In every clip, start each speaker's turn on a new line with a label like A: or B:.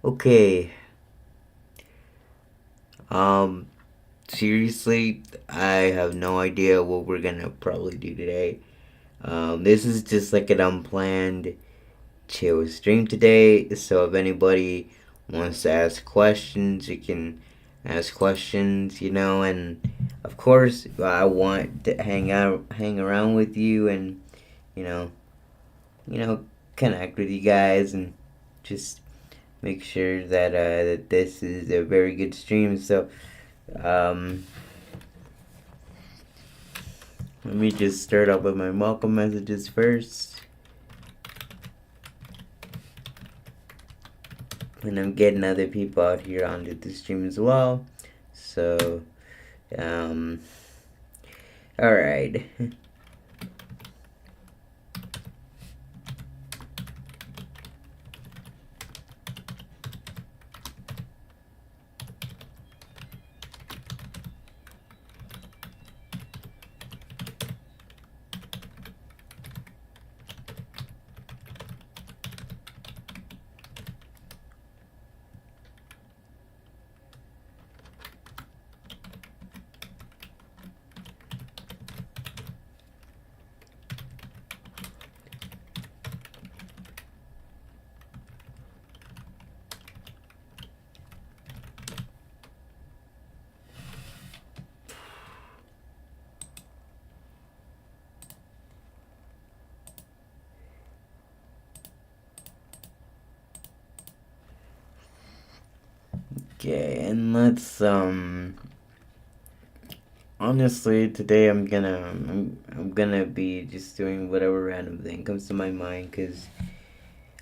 A: Okay. Um, Seriously, I have no idea what we're gonna probably do today. This is just like an unplanned chill stream today. So if anybody wants to ask questions, you can ask questions, and of course, I want to hang around with you, and you know, you know, connect with you guys, and just make sure that this is a very good stream. So, um, let me just start off with my welcome messages first. And I'm getting other people out here onto the stream as well. So, um, alright. Okay, and honestly, today I'm gonna be just doing whatever random thing comes to my mind, because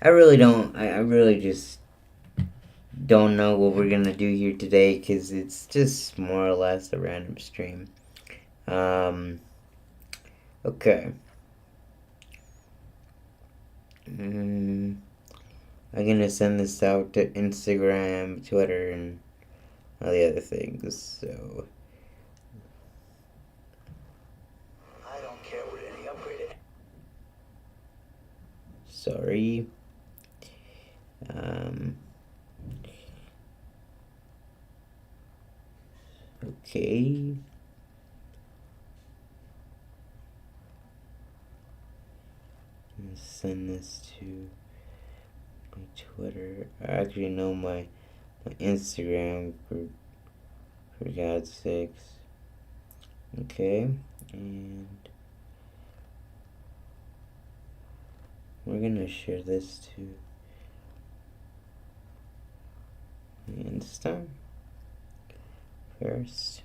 A: I really just don't know what we're gonna do here today, because it's just more or less a random stream. Um, okay. Mm, I'm gonna send this out to Instagram, Twitter, and all the other things. So I don't care what any upgraded. Sorry. Um. Okay. Send this to my Twitter. I actually know my Instagram for God's sakes. Okay, and we're gonna share this to Insta first.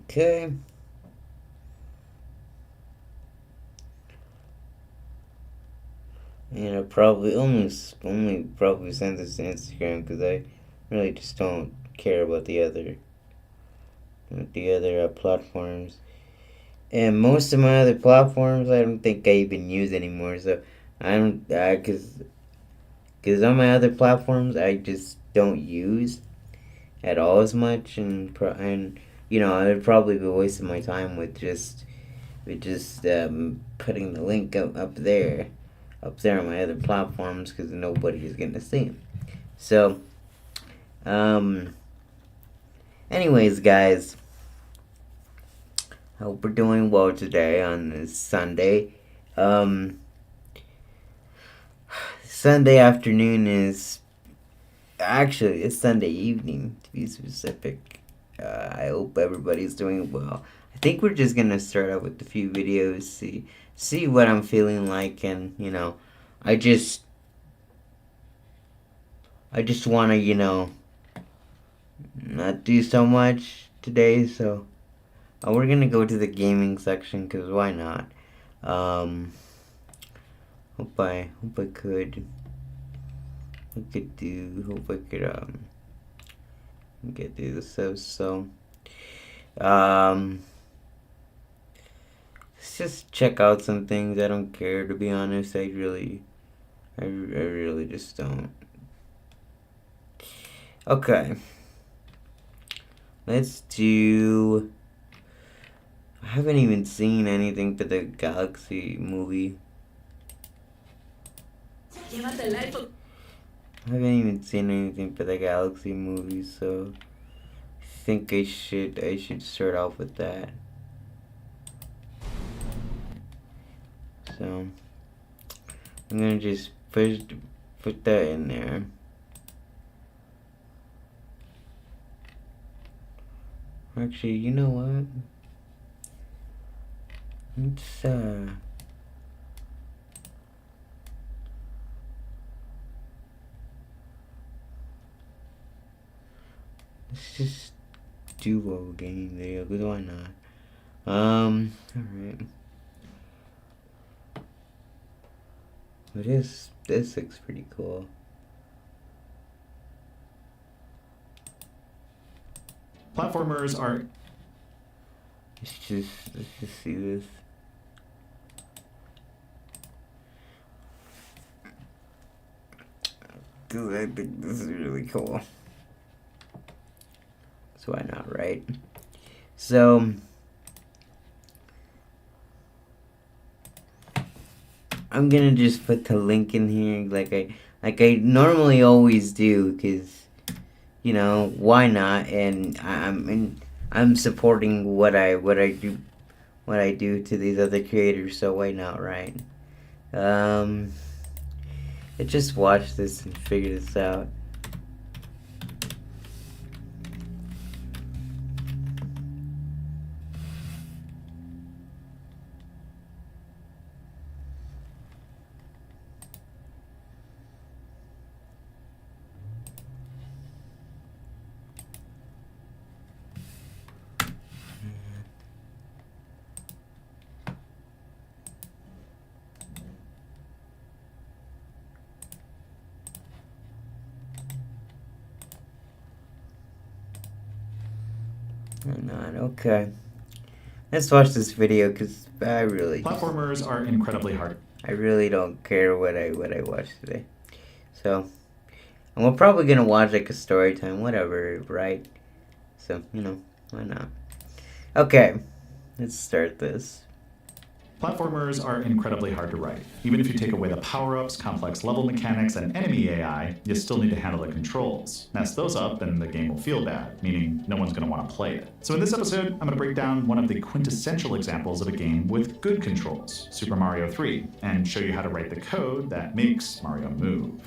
A: Okay. And I probably only probably send this to Instagram, because I really just don't care about the other platforms. And most of my other platforms, I don't think I even use anymore. So I don't, cause on my other platforms, I just don't use at all as much, and you know, I would probably be wasting my time with just putting the link up there on my other platforms, because nobody is gonna see them. So, um, anyways, guys, hope we're doing well today on this Sunday. Um, Sunday afternoon is actually it's Sunday evening to be specific. I hope everybody's doing well. I think we're just gonna start out with a few videos, see what I'm feeling like, and you know, I just I just wanna not do so much today. So we're gonna go to the gaming section, cause why not? Um, hope I could hope I could get through the stuff. So um. Let's just check out some things. I don't care, to be honest. I really just don't. Okay, let's do. I haven't even seen anything for the Galaxy movie. I haven't even seen anything for the Galaxy movie, so I think I should start off with that. So I'm gonna just put that in there. Actually, you know what? Let's let's just do a game video, because why not? Alright. But this looks pretty cool.
B: Platformers are.
A: Let's just see this. Cause I think this is really cool. So why not, right? So I'm gonna just put the link in here like I normally always do, because you know, why not? And I'm supporting what I do to these other creators, so why not, right? Um, let's just watch this and figure this out. Why not? Okay. Let's watch this video, because
B: Platformers are incredibly hard.
A: I really don't care what I watch today. So, and we're probably gonna watch like a story time, whatever, right? So, you know, why not? Okay, let's start this.
B: Platformers are incredibly hard to write. Even if you take away the power-ups, complex level mechanics, and enemy AI, you still need to handle the controls. Mess those up and the game will feel bad, meaning no one's going to want to play it. So in this episode, I'm going to break down one of the quintessential examples of a game with good controls, Super Mario 3, and show you how to write the code that makes Mario move.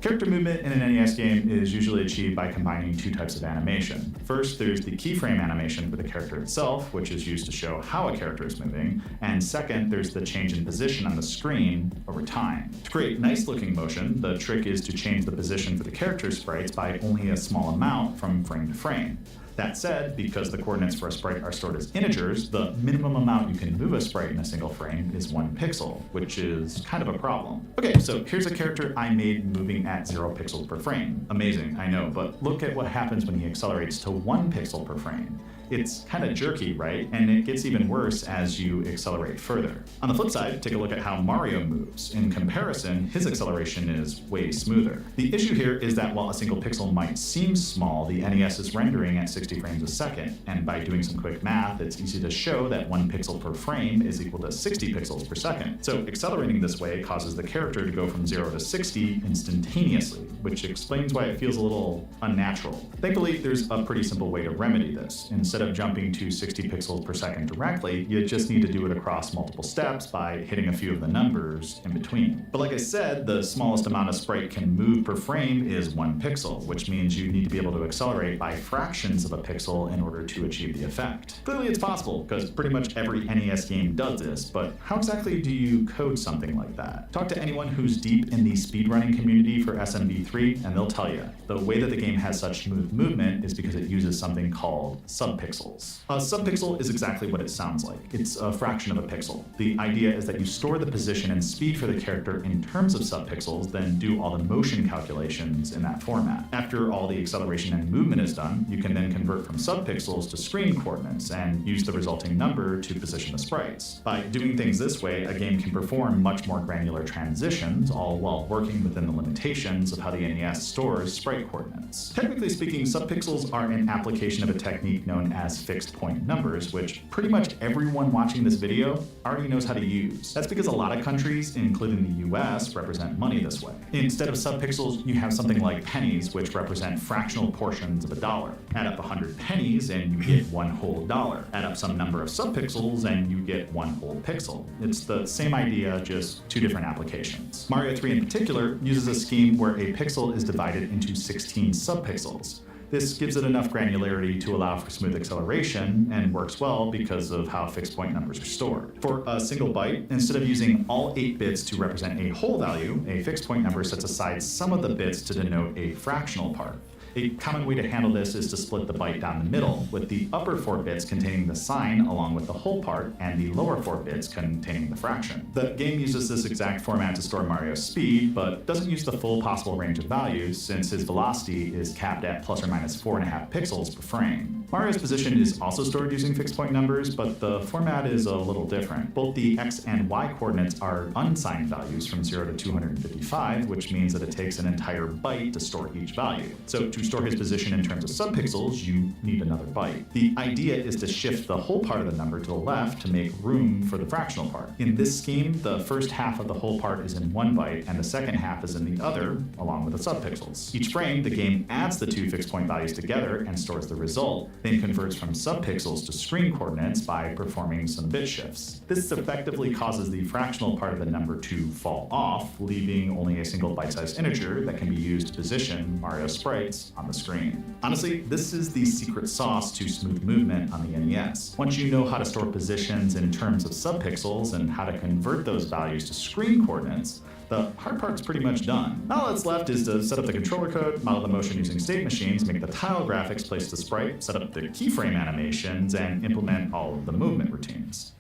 B: Character movement in an NES game is usually achieved by combining two types of animation. First, there's the keyframe animation for the character itself, which is used to show how a character is moving, and second, there's the change in position on the screen over time. To create nice-looking motion, the trick is to change the position for the character sprites by only a small amount from frame to frame. That said, because the coordinates for a sprite are stored as integers, the minimum amount you can move a sprite in a single frame is 1 pixel, which is kind of a problem. Okay, so here's a character I made moving at 0 pixels per frame. Amazing, I know, but look at what happens when he accelerates to 1 pixel per frame. It's kind of jerky, right? And it gets even worse as you accelerate further. On the flip side, take a look at how Mario moves. In comparison, his acceleration is way smoother. The issue here is that while a single pixel might seem small, the NES is rendering at 60 frames a second, and by doing some quick math, it's easy to show that 1 pixel per frame is equal to 60 pixels per second. So accelerating this way causes the character to go from 0 to 60 instantaneously, which explains why it feels a little unnatural. Thankfully, there's a pretty simple way to remedy this. Instead of jumping to 60 pixels per second directly, you just need to do it across multiple steps by hitting a few of the numbers in between. But like I said, the smallest amount a sprite can move per frame is 1 pixel, which means you need to be able to accelerate by fractions of a pixel in order to achieve the effect. Clearly it's possible, because pretty much every NES game does this, but how exactly do you code something like that? Talk to anyone who's deep in the speedrunning community for SMB3, and they'll tell you. The way that the game has such smooth movement is because it uses something called subpixels. A subpixel is exactly what it sounds like. It's a fraction of a pixel. The idea is that you store the position and speed for the character in terms of subpixels, then do all the motion calculations in that format. After all the acceleration and movement is done, you can then convert from subpixels to screen coordinates and use the resulting number to position the sprites. By doing things this way, a game can perform much more granular transitions, all while working within the limitations of how the NES stores sprite coordinates. Technically speaking, subpixels are an application of a technique known as fixed point numbers, which pretty much everyone watching this video already knows how to use. That's because a lot of countries, including the US, represent money this way. Instead of subpixels, you have something like pennies, which represent fractional portions of a dollar. Add up 100 pennies and you get one whole dollar. Add up some number of subpixels and you get one whole pixel. It's the same idea, just two different applications. Mario 3 in particular uses a scheme where a pixel is divided into 16 subpixels. This gives it enough granularity to allow for smooth acceleration and works well because of how fixed point numbers are stored. For a single byte, instead of using all 8 bits to represent a whole value, a fixed point number sets aside some of the bits to denote a fractional part. A common way to handle this is to split the byte down the middle, with the upper 4 bits containing the sign along with the whole part, and the lower 4 bits containing the fraction. The game uses this exact format to store Mario's speed, but doesn't use the full possible range of values since his velocity is capped at plus or minus 4.5 pixels per frame. Mario's position is also stored using fixed point numbers, but the format is a little different. Both the x and y coordinates are unsigned values from 0 to 255, which means that it takes an entire byte to store each value. So to store his position in terms of subpixels, you need another byte. The idea is to shift the whole part of the number to the left to make room for the fractional part. In this scheme, the first half of the whole part is in 1 byte, and the second half is in the other, along with the subpixels. Each frame, the game adds the 2 fixed point values together and stores the result, then converts from subpixels to screen coordinates by performing some bit shifts. This effectively causes the fractional part of the number to fall off, leaving only a single byte-sized integer that can be used to position Mario's sprites on the screen. Honestly, this is the secret sauce to smooth movement on the NES. Once you know how to store positions in terms of subpixels and how to convert those values to screen coordinates, the hard part's pretty much done. All that's left is to set up the controller code, model the motion using state machines, make the tile graphics, place the sprite, set up the keyframe animations, and implement all of the movement routines.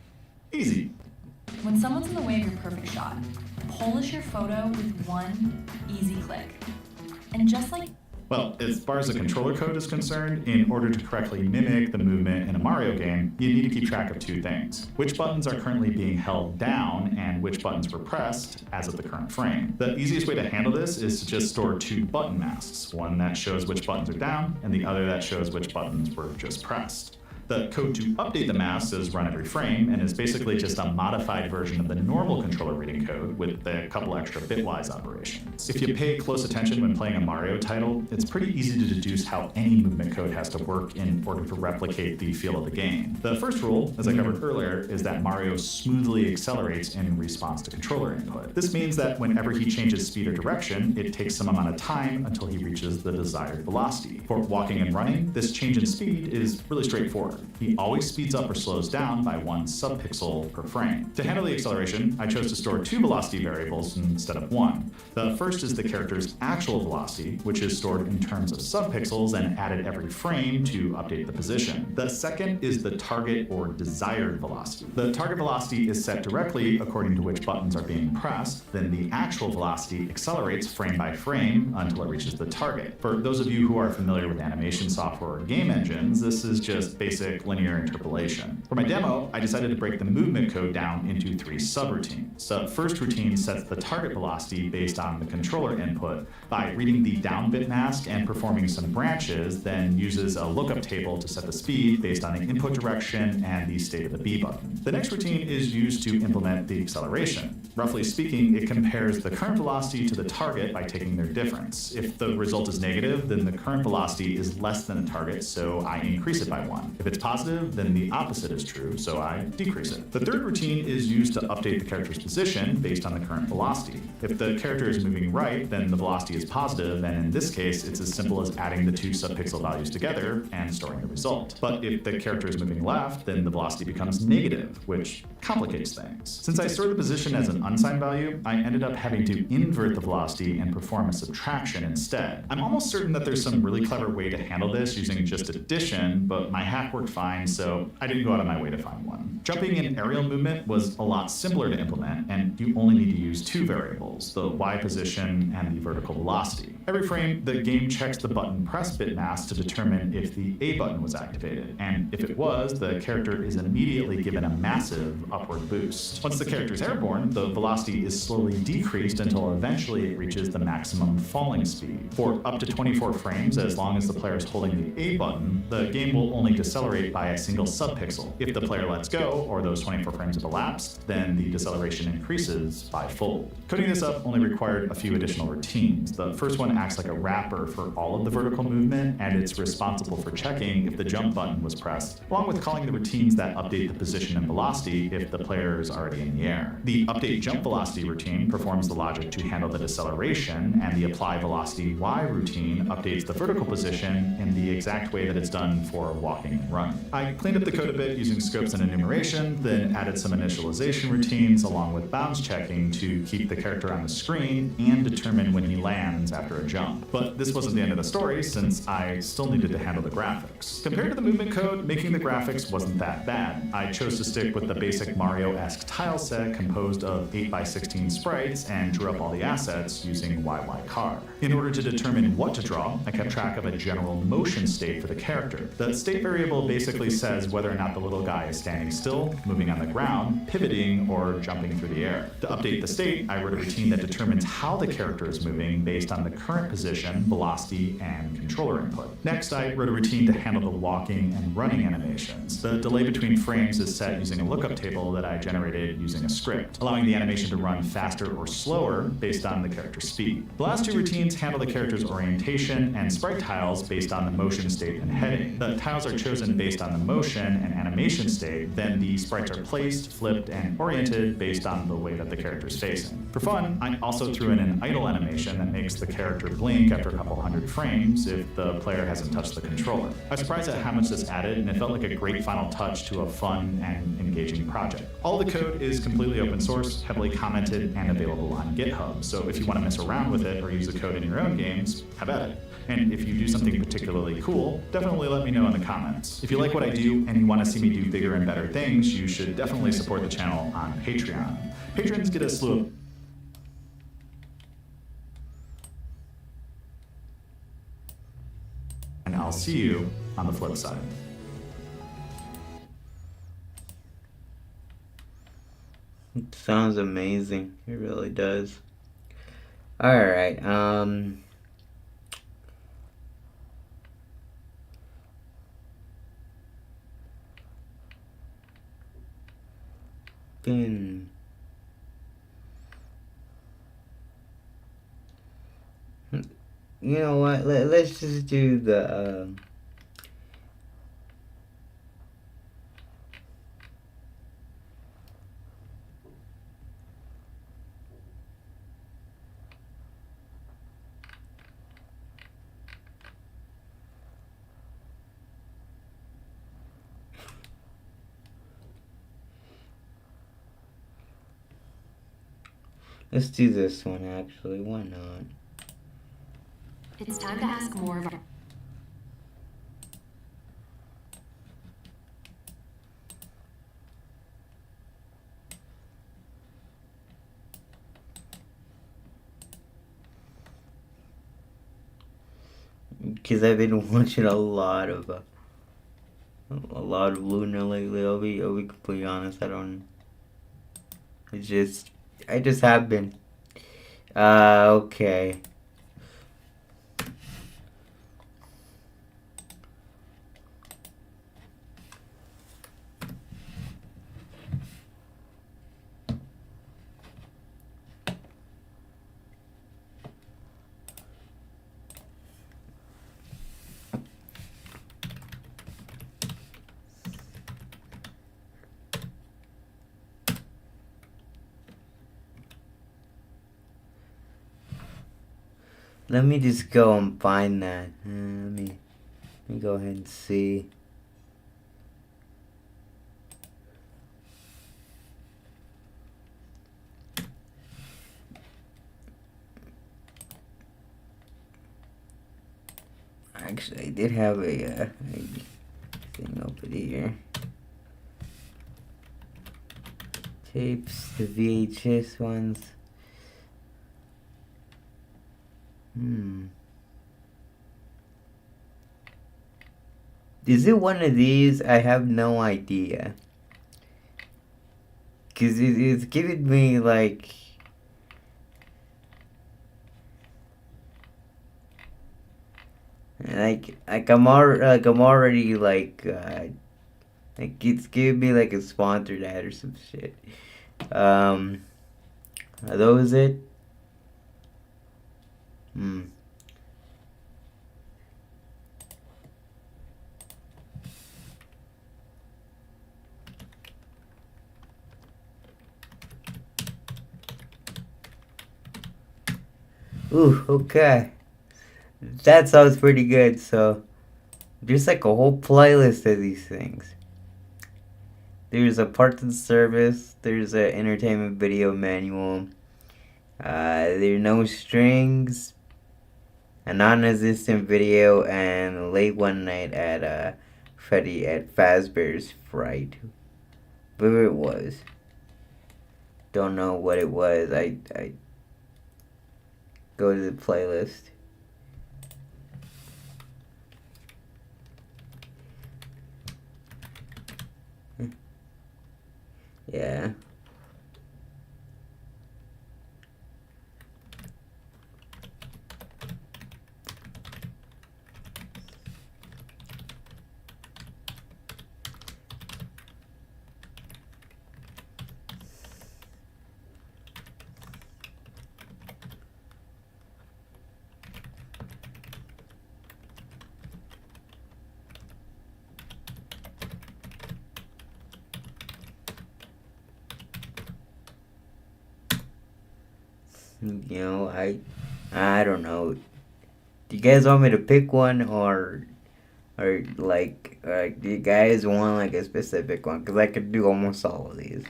B: Easy.
C: When someone's in the way of your perfect shot, polish your photo with one easy click. And just like
B: Well, as far as the controller code is concerned, in order to correctly mimic the movement in a Mario game, you need to keep track of 2 things: which buttons are currently being held down and which buttons were pressed as of the current frame. The easiest way to handle this is to just store 2 button masks, one that shows which buttons are down and the other that shows which buttons were just pressed. The code to update the masks is run every frame and is basically just a modified version of the normal controller reading code with a couple extra bitwise operations. If you pay close attention when playing a Mario title, it's pretty easy to deduce how any movement code has to work in order to replicate the feel of the game. The first rule, as I covered earlier, is that Mario smoothly accelerates in response to controller input. This means that whenever he changes speed or direction, it takes some amount of time until he reaches the desired velocity. For walking and running, this change in speed is really straightforward. He always speeds up or slows down by 1 subpixel per frame. To handle the acceleration, I chose to store 2 velocity variables instead of 1. The first is the character's actual velocity, which is stored in terms of subpixels and added every frame to update the position. The second is the target or desired velocity. The target velocity is set directly according to which buttons are being pressed, then the actual velocity accelerates frame by frame until it reaches the target. For those of you who are familiar with animation software or game engines, this is just basic basic linear interpolation. For my demo, I decided to break the movement code down into 3 subroutines. The first routine sets the target velocity based on the controller input by reading the down bit mask and performing some branches, then uses a lookup table to set the speed based on the input direction and the state of the B button. The next routine is used to implement the acceleration. Roughly speaking, it compares the current velocity to the target by taking their difference. If the result is negative, then the current velocity is less than the target, so I increase it by 1. If it's positive, then the opposite is true, so I decrease it. The third routine is used to update the character's position based on the current velocity. If the character is moving right, then the velocity is positive, and in this case, it's as simple as adding the 2 subpixel values together and storing the result. But if the character is moving left, then the velocity becomes negative, which complicates things. Since I stored the position as an unsigned value, I ended up having to invert the velocity and perform a subtraction instead. I'm almost certain that there's some really clever way to handle this using just addition, but my hack worked fine, so I didn't go out of my way to find one. Jumping and aerial movement was a lot simpler to implement, and you only need to use 2 variables, the Y position and the vertical velocity. Every frame, the game checks the button press bit mask to determine if the A button was activated, and if it was, the character is immediately given a massive upward boost. Once the character is airborne, the velocity is slowly decreased until eventually it reaches the maximum falling speed. For up to 24 frames, as long as the player is holding the A button, the game will only decelerate by a single subpixel. If the player lets go, or those 24 frames have elapsed, then the deceleration increases by fold. Coding this up only required a few additional routines. The first one acts like a wrapper for all of the vertical movement, and it's responsible for checking if the jump button was pressed, along with calling the routines that update the position and velocity if the player is already in the air. The update jump velocity routine performs the logic to handle the deceleration, and the apply velocity Y routine updates the vertical position in the exact way that it's done for walking and running. I cleaned up the code a bit using scopes and enumeration, then added some initialization routines along with bounce checking to keep the character on the screen and determine when he lands after a jump. But this wasn't the end of the story, since I still needed to handle the graphics. Compared to the movement code, making the graphics wasn't that bad. I chose to stick with the basic Mario-esque tile set composed of 8x16 sprites and drew up all the assets using YYCar. In order to determine what to draw, I kept track of a general motion state for the character. The state variable basically says whether or not the little guy is standing still, moving on the ground, pivoting, or jumping through the air. To update the state, I wrote a routine that determines how the character is moving based on the current position, velocity, and controller input. Next, I wrote a routine to handle the walking and running animations. The delay between frames is set using a lookup table that I generated using a script, allowing the animation to run faster or slower based on the character's speed. The last 2 routines handle the character's orientation and sprite tiles based on the motion state and heading. The tiles are chosen based on the motion and animation state, then the sprites are placed, flipped, and oriented based on the way that the character is facing. For fun, I also threw in an idle animation that makes the character blink after a couple hundred frames if the player hasn't touched the controller. I was surprised at how much this added, and it felt like a great final touch to a fun and engaging project. All the code is completely open source, heavily commented, and available on GitHub, so if you want to mess around with it or use the code in your own games, have at it. And if you do something particularly cool, definitely let me know in the comments. If you like what I do and you want to see me do bigger and better things, you should definitely support the channel on Patreon. Patrons get a slew of and I'll see you on the flip side.
A: It sounds amazing. It really does. Alright, you know what? Let's just do the let's do this one actually. Why not?
C: It's time to ask more of our...
A: Because I've been watching a lot lot of Luna lately. I'll be completely honest. I don't. It's just I just have been. Okay. Let me just go and find that. Let me go ahead and see. Actually, I did have a thing over here. Tapes, the VHS ones. Is it one of these? I have no idea. Cause it's giving me like I'm already like it's giving me like a sponsored ad or some shit. Are those it? Ooh, okay. That sounds pretty good. So, there's like a whole playlist of these things. There's a parts and service. There's an entertainment video manual. There are no strings. A non-existent video and late one night at Freddy at Fazbear's Fright. Whatever it was. Don't know what it was. I go to the playlist. Yeah. You know, I don't know. Do you guys want me to pick one or like do you guys want like a specific one? Cause I could do almost all of these.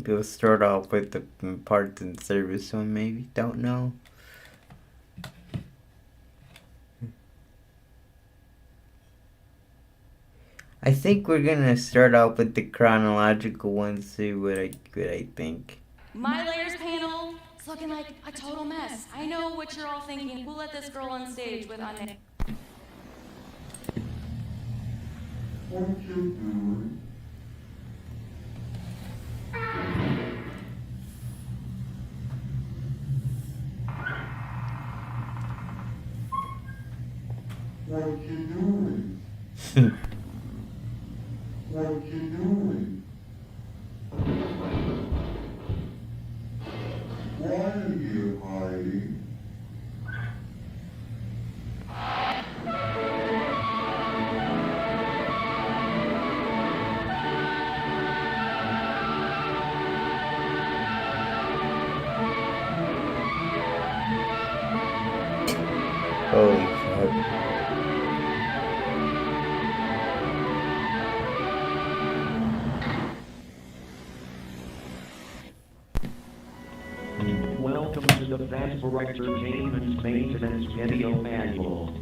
A: We'll start off with the parts and service one, maybe. Don't know. I think we're gonna start off with the chronological one, see what I think.
D: My layers panel is looking like a total mess. I know what you're all thinking. Who let this girl on stage with unnamed?
E: What you doing? What you doing? What you doing? Why are you hiding?
A: Holy fuck.
F: Welcome to the Fazbear Entertainment Maintenance Video Manual.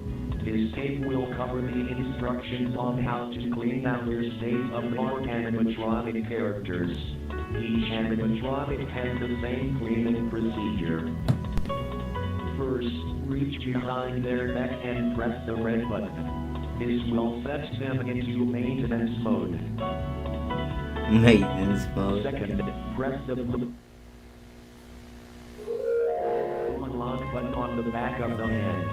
F: This tape will cover the instructions on how to clean out your state-of-the-art animatronic characters. Each animatronic has the same cleaning procedure. First, reach behind their neck and press the red button. This will set them into maintenance mode.
A: Maintenance mode.
F: Second, press the blue unlock button on the back of the head.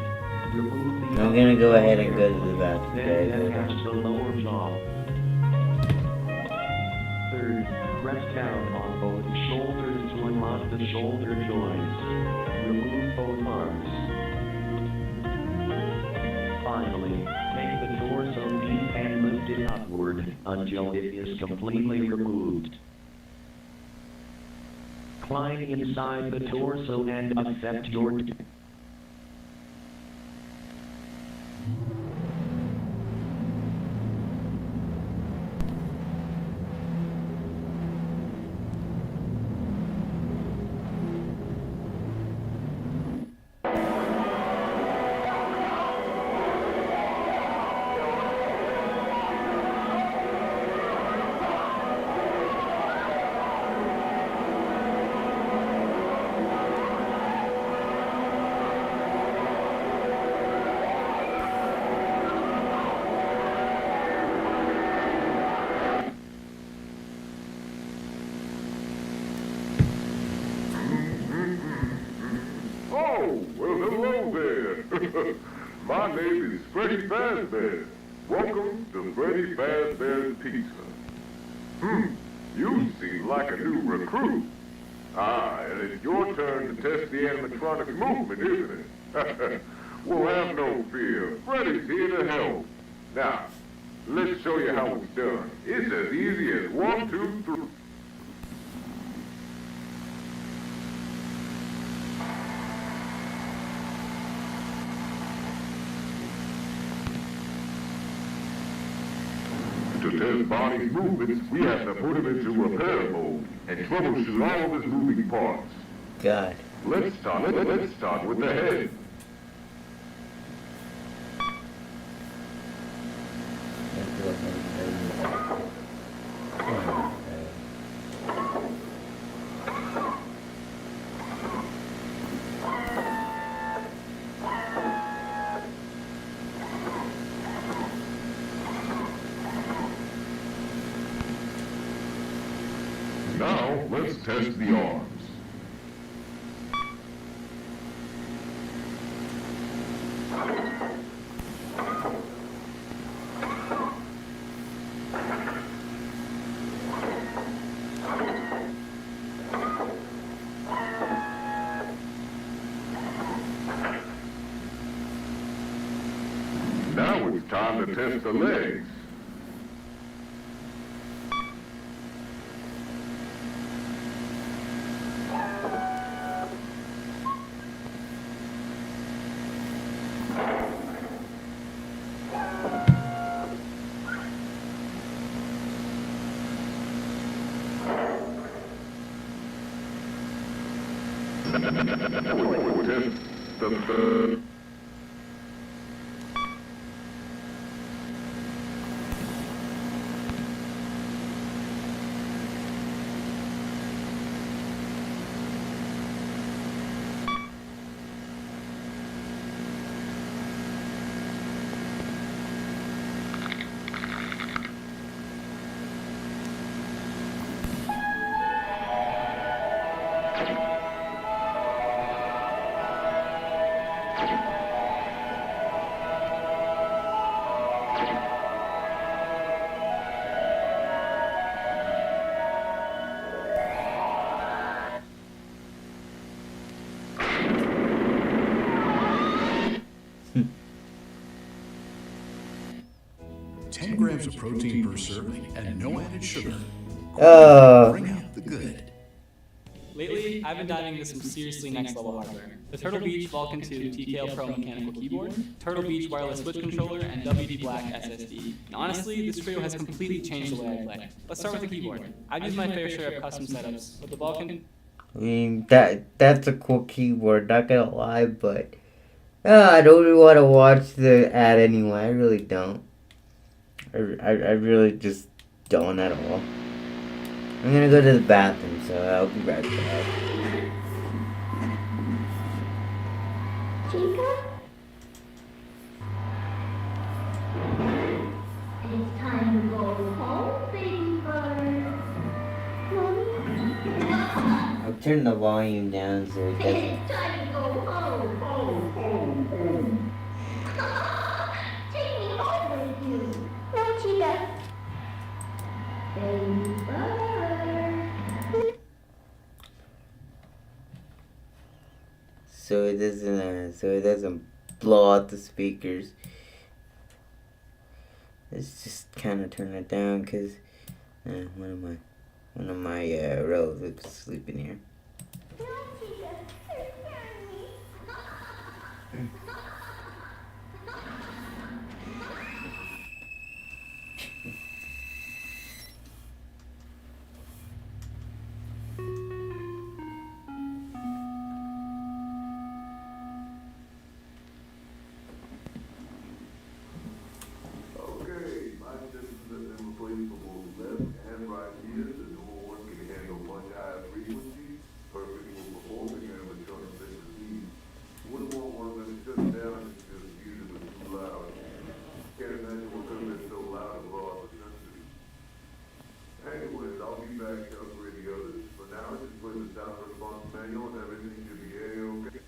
F: Remove the
A: I'm gonna go ahead and go to the bathroom,
F: then
A: guys.
F: attach the lower jaw. Third, press down on both shoulders to unlock the shoulder joints. Remove both arms. Finally, take the torso piece and lift it upward until it is completely removed. Climb inside the torso and accept your...
G: Oh, well, hello there. My name is Freddy Fazbear. Welcome to Freddy Fazbear's Pizza. You seem like a new recruit. Ah, and it's your turn to test the animatronic movement, isn't it? Well, have no fear. Freddy's here to help. Now, let's show you how it's done. It's as easy as 1, 2, 3. To test Bonnie's movements, we have to put him into repair mode and troubleshoot all of his moving parts.
A: God.
G: Let's start with the head. Now, let's test the arms. Now it's time to test the legs. We'll test the
H: grams of protein per serving and no added sugar.
A: Oh.
H: Bring out the good.
I: Lately, I've been diving into some seriously next-level hardware. The Turtle Beach Vulcan 2 TKL Pro mechanical keyboard, Turtle Beach wireless switch controller, and WD Black SSD. And honestly, this trio has completely changed the way I play. Let's start with the keyboard. I've used my fair share of custom setups. With the Vulcan,
A: I mean, that's a cool keyboard, not gonna lie, but I don't really want to watch the ad anyway. I really don't. I really just don't at all. I'm gonna go to the bathroom, so I'll be right back.
J: Chica? It's time to go home, baby bird. Mommy?
A: I'll turn the volume down so it doesn't.
J: It's time to go home. Home. Take me home with you. No, Chica. Baby bird.
A: So it doesn't blow out the speakers. Let's just kind of turn it down because one of my relatives is sleeping here.
J: No, Chica. You're scaring me.
G: Okay, my systems have been replaced for both left and right ears. The newer one can handle much higher frequencies, perfect for performing and return visual needs. Wouldn't want one of them shut down because the music was too loud. Can't imagine what could have been so loud and raw for sensory. Anyways, I'll be back to upgrade the others. For now, just play the sound response manual and everything should be A-okay.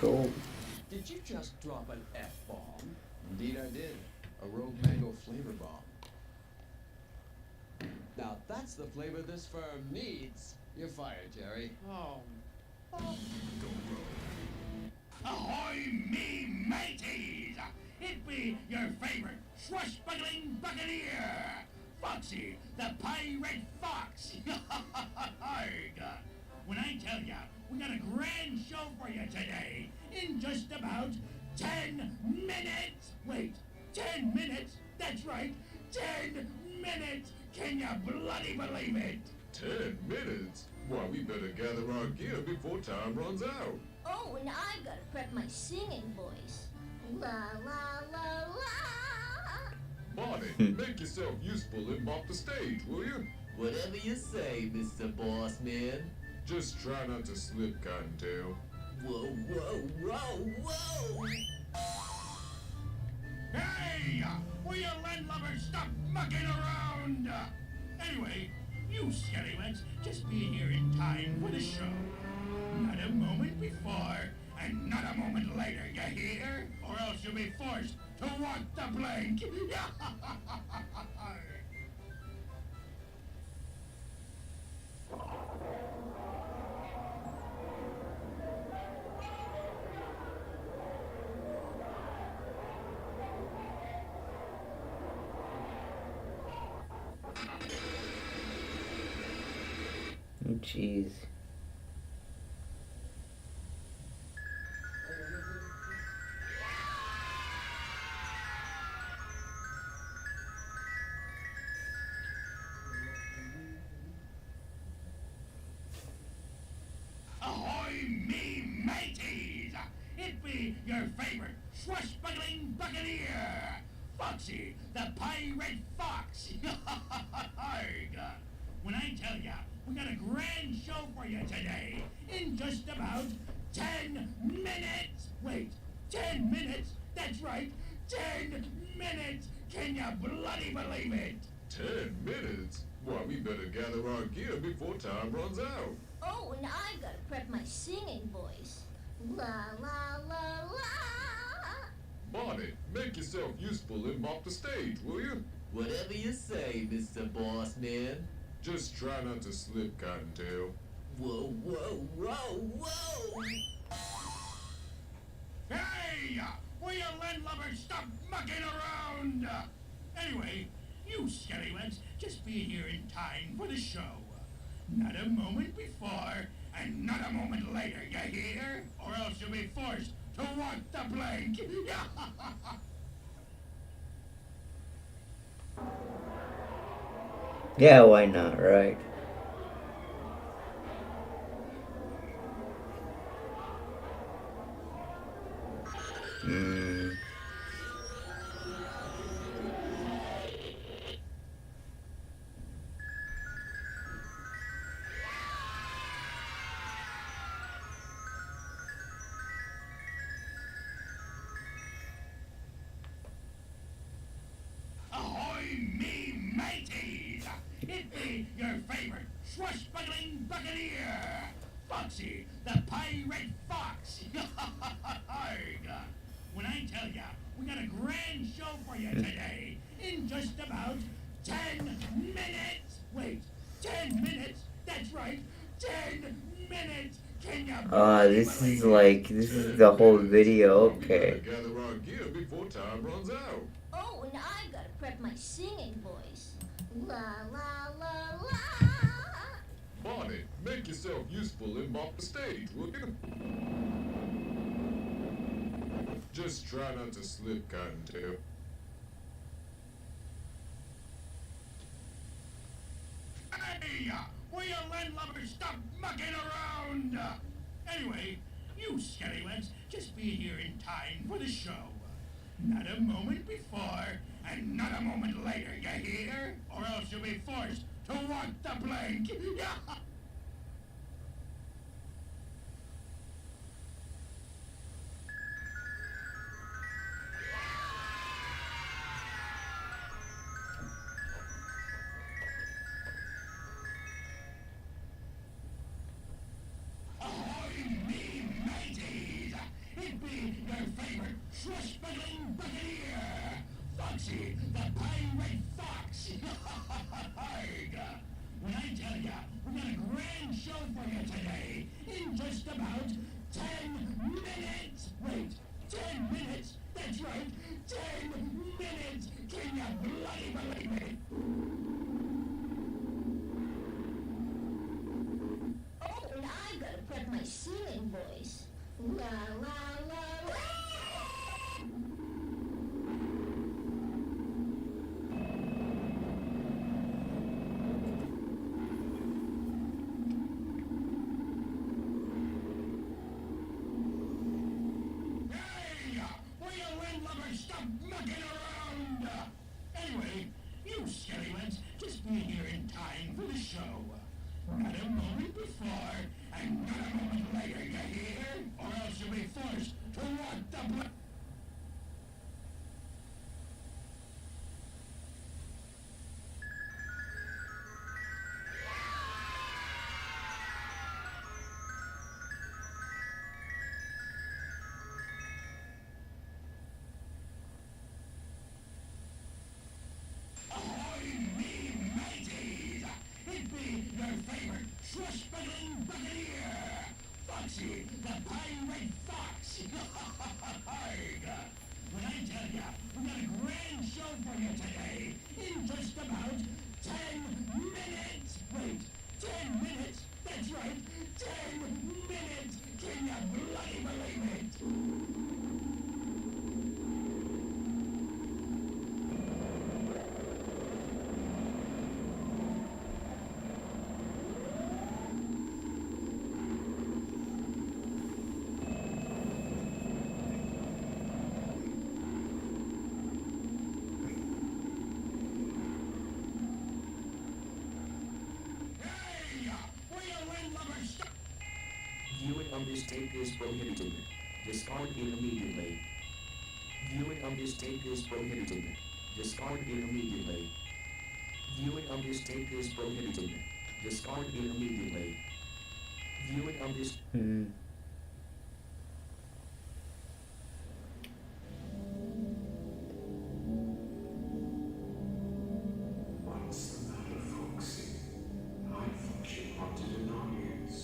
A: Cool.
K: Did you just drop an F-bomb?
H: Indeed I did. A rogue mango flavor bomb.
K: Now that's the flavor this firm needs.
H: You're fired, Jerry.
K: Oh.
H: Go rogue.
L: Ahoy, me mateys! It be your favorite swashbuckling buccaneer, Foxy, the Pirate Fox. Arg. When I tell ya, we got a grand show for you today, in just about 10 minutes. Wait, 10 minutes? That's right, 10 minutes! Can ya bloody believe it?
G: 10 minutes? Why, we better gather our gear before time runs out.
J: Oh, and I gotta prep my singing voice. La la la la.
G: Barney, make yourself useful and mop the stage, will you?
M: Whatever you say, Mr. Bossman.
G: Just try not to slip, Cottontail.
M: Whoa, whoa, whoa, whoa!
L: Hey! Will you landlubbers stop mucking around? Anyway, you scallywag just be here in time for the show. Not a moment before, and not a moment later, you hear? Or else you'll be forced to walk the plank.
A: Oh, jeez.
L: Ahoy, me mateys! It be your favorite swashbuckling buccaneer, Foxy, the Pirate Fox. Arg. When I tell ya, we got a grand show for you today, in just about 10 minutes. Wait, 10 minutes? That's right, 10 minutes! Can ya bloody believe it?
G: 10 minutes? Why, we better gather our gear before time runs out.
J: Oh, and I gotta prep my singing voice. La la la la.
G: Barney, make yourself useful and mop the stage, will you?
M: Whatever you say, Mr. Bossman.
G: Just try not to slip, Cottontail.
M: Whoa, whoa, whoa, whoa!
L: Hey! Will you landlubbers stop mucking around? Anyway, you scallywags just be here in time for the show. Not a moment before, and not a moment later, you hear? Or else you'll be forced to walk the plank.
A: Yeah, why not, right?
L: Ahoy, me mateys! It be your favorite swashbuckling buccaneer, Foxy, the Pirate Fox. Arg. When I tell ya, we got a grand show for you today, in just about 10 minutes. Wait, 10 minutes? That's right, 10 minutes! Can ya
A: This is the whole video, okay.
G: We better gather our gear before time runs out.
J: Oh, and I gotta prep my singing voice. La la la la.
G: Barney, make yourself useful and mop the stage, will you? Just try not to slip, Cottontail.
L: Hey! Will you landlubbers stop mucking around? Anyway, you scallywags just be here in time for the show. Not a moment before, and not a moment later, you hear? Or else you'll be forced to walk the plank. Ahoy, me mateys! Foxy, the pirate fox. When I tell ya, we got a grand show for you today, in just about 10 minutes. Wait, 10 minutes? That's right, 10 minutes. Can you bloody believe it?
J: Oh, and I gotta prep my singing voice. La la la la.
L: Hey! Will you landlubbers stop mucking around? Anyway, you scallyweds just be here in time for the show. Not a moment before, and not a moment later, you hear? Or else you'll be forced to walk the block. Ahoy, me mateys! It be your favorite swashbuckling buccaneer, Foxy, the pirate fox. When I tell ya, we got a grand show for you today, in just about 10 minutes. Wait, 10 minutes? That's right, 10 minutes. Can you bloody believe it? Hey! Will you landlubbers stop?
N: Viewing of this tape is prohibited. Discard it immediately. Viewing of this tape is prohibited. Discard it immediately. Viewing of this tape is prohibited. Discard it immediately. Viewing of this.
H: What's the matter, Foxy? I thought you wanted an audience.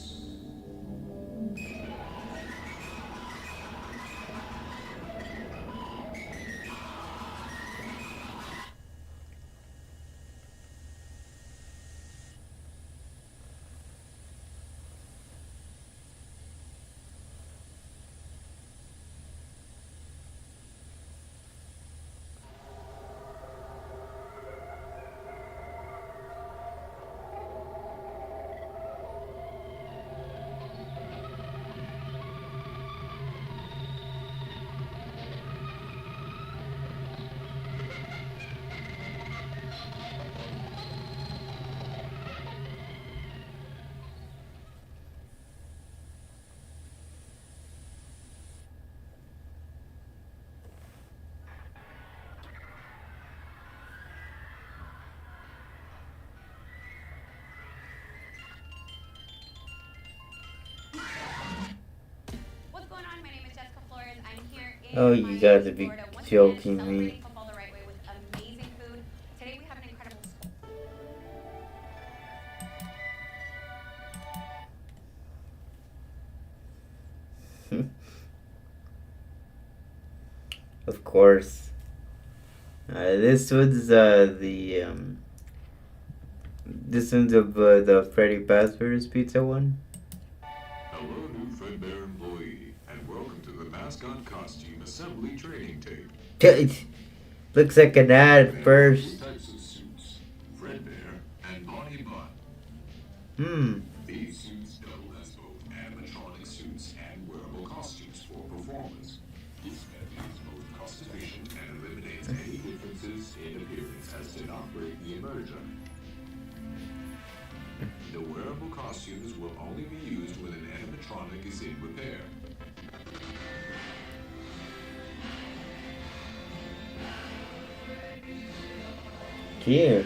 D: What's going on? My name is Jessica Flores. I'm here in
A: Oh, you guys would be
D: Florida once
A: joking
D: again,
A: me.
D: celebrating football the right way with amazing food. Today we have an incredible
A: Of course. This one's this one's of the Freddy Fazbear's Pizza one.
G: Hello, new Fredbear employee, and welcome to the mascot costume assembly training tape.
A: Looks like an ad
G: Two
A: first.
G: types of suits, Fredbear and Bonnie Bun. These suits double as both animatronic suits and wearable costumes for performance. This method is most cost efficient and eliminates any differences in appearance as did operate the immersion. The wearable costumes will only be used when an animatronic is in repair.
A: Here.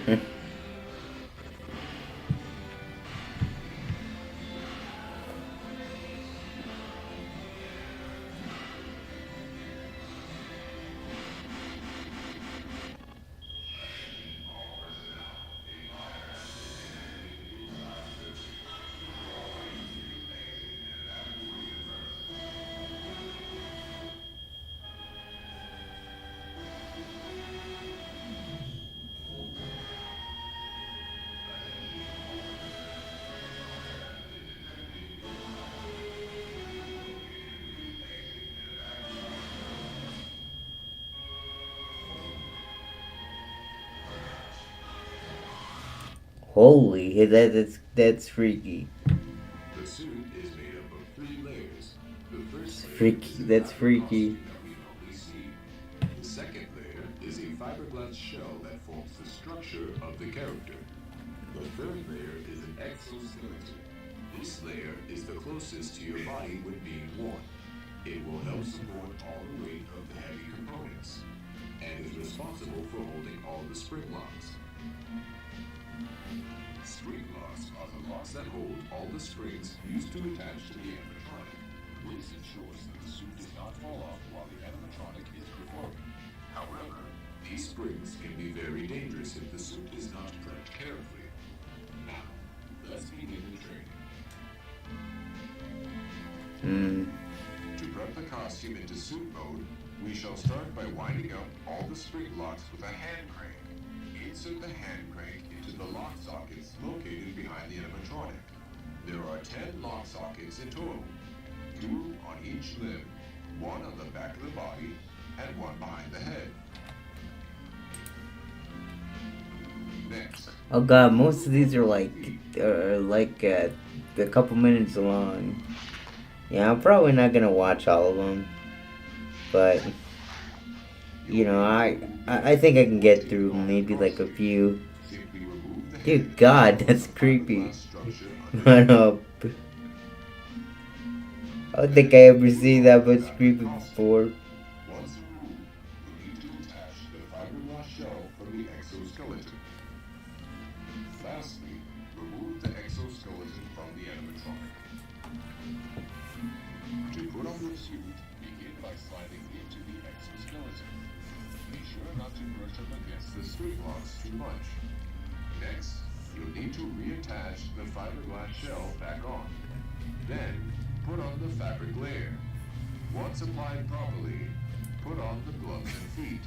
A: Holy, that's freaky.
G: The suit is made up of 3 layers. The first layer
A: Freaky.
G: is a
A: That's
G: fabric
A: freaky.
G: costume that we normally see. The second layer is a fiberglass shell that forms the structure of the character. The third layer is an exoskeleton. This layer is the closest to your body when being worn. It will help support all the weight of the heavy components and is responsible for holding all the spring locks. Spring locks are the locks that hold all the springs used to attach to the animatronic. This ensures that the suit does not fall off while the animatronic is performing. However, these springs can be very dangerous if the suit is not prepped carefully. Now, let's begin the training. To prep the costume into suit mode, we shall start by winding up all the spring locks with a hand crank. Insert the hand crank into the lock sockets located behind the animatronic. There are 10 lock sockets in total, 2 on each limb, 1 on the back of the body, and 1 behind the head. Next,
A: Oh god, most of these are like a couple minutes long. Yeah, I'm probably not gonna watch all of them, but you know, I think I can get through maybe like a few. Dear God, that's creepy. Run up. I don't think I ever seen that much creepy before.
G: once removed, you need to detach the fiberglass shell from the exoskeleton. Lastly, remove the exoskeleton from the animatronic. To put on the suit, begin by sliding into the exoskeleton. Be sure not to brush up against the spring locks too much. Next, you'll need to reattach the fiberglass shell back on. Then, put on the fabric layer. Once applied properly, put on the gloves and feet.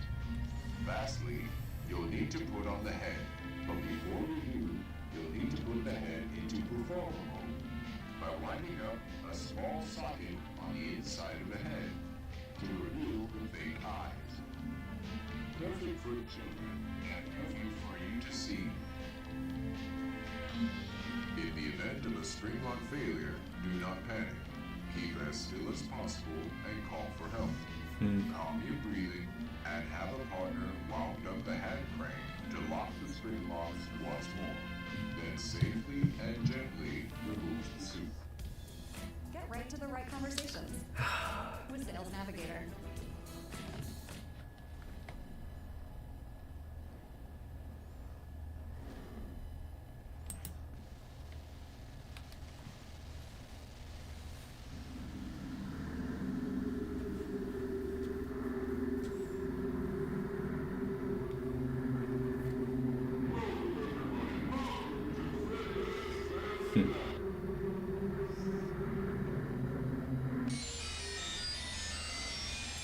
G: Lastly, you'll need to put on the head. But before you do, you'll need to put the head into performer mode by winding up a small socket on the inside of the head to reveal the fake eyes. Perfect for children and perfect for you to see. In the event of a spring lock failure, do not panic. Keep as still as possible and call for help. Calm your breathing and have a partner wound up the hand crank to lock the spring locks once more. Then safely and gently remove the suit.
C: Get right to the right conversations. With Sales Navigator.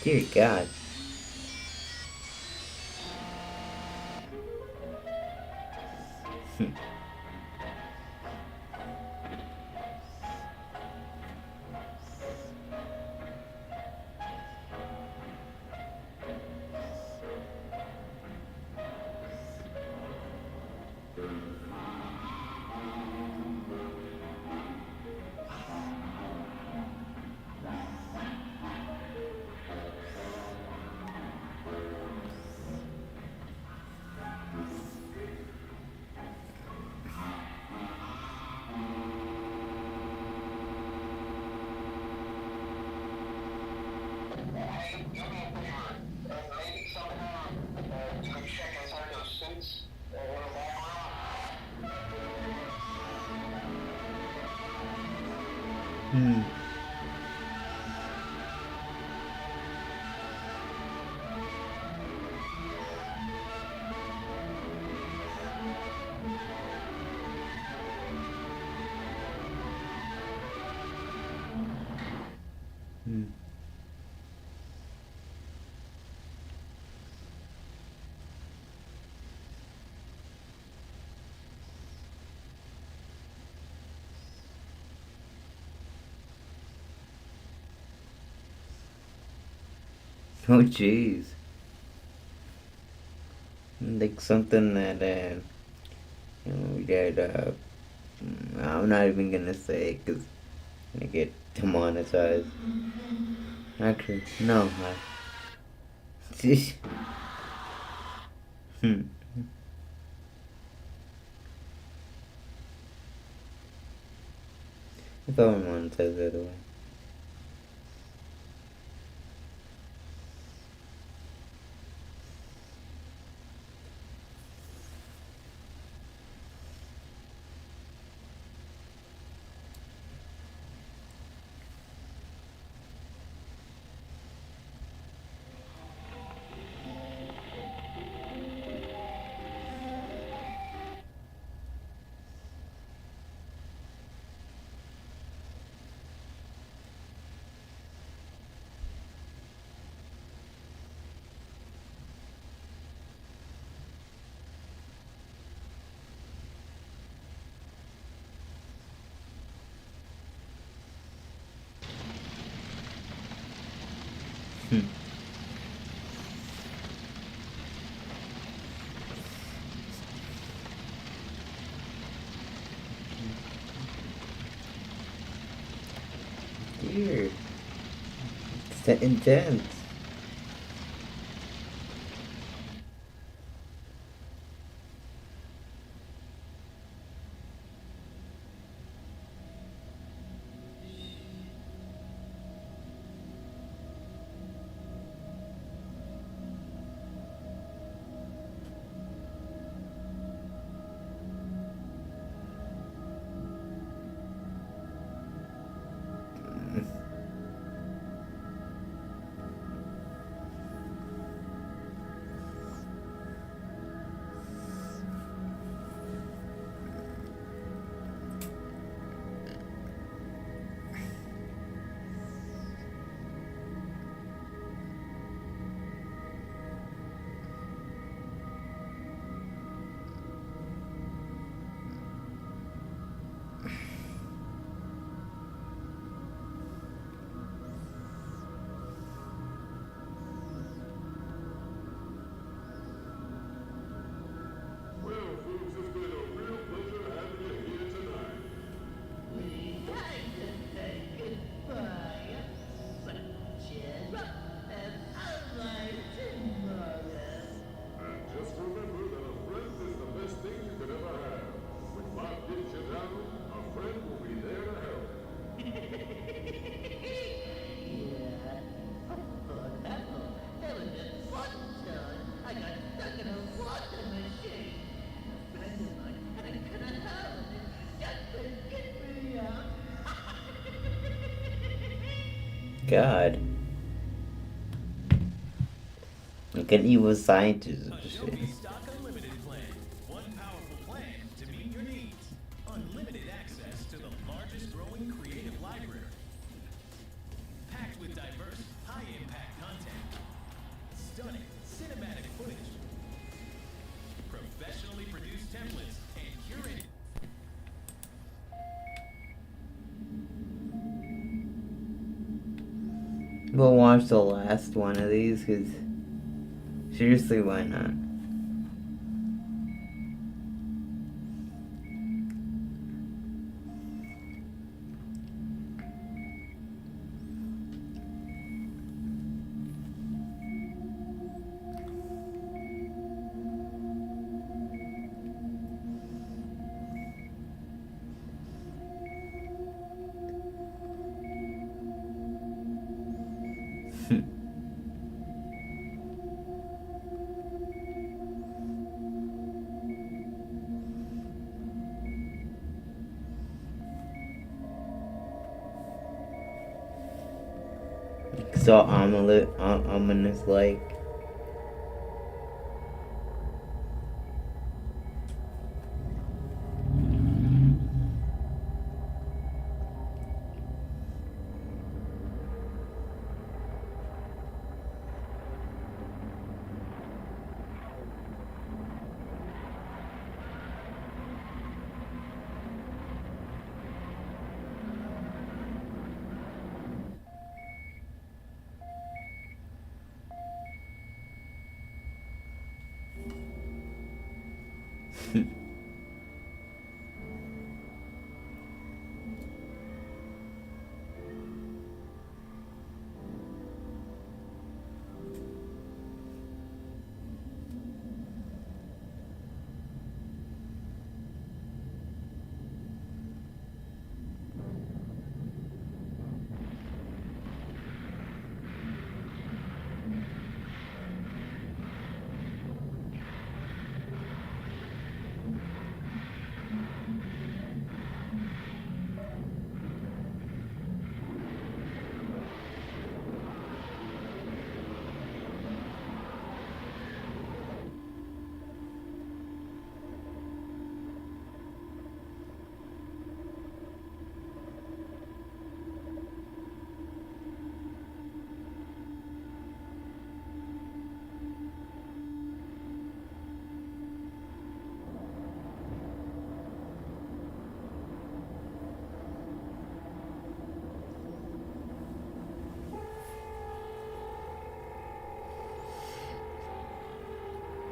A: Dear God. Oh jeez. Like something that And we did, I'm not even gonna say because I'm gonna get demonetized. Actually, no. Hmm. If I were monetized, by the way. Weird. It's that intense. God. Like an evil scientist or shit.
O: Adobe Stock Unlimited plan. One powerful plan to meet your needs. Unlimited access to the largest growing creative library. Packed with diverse, high-impact content. Stunning cinematic footage. Professionally produced templates and curated.
A: We'll watch the last one of these because seriously, why not? So ominous like.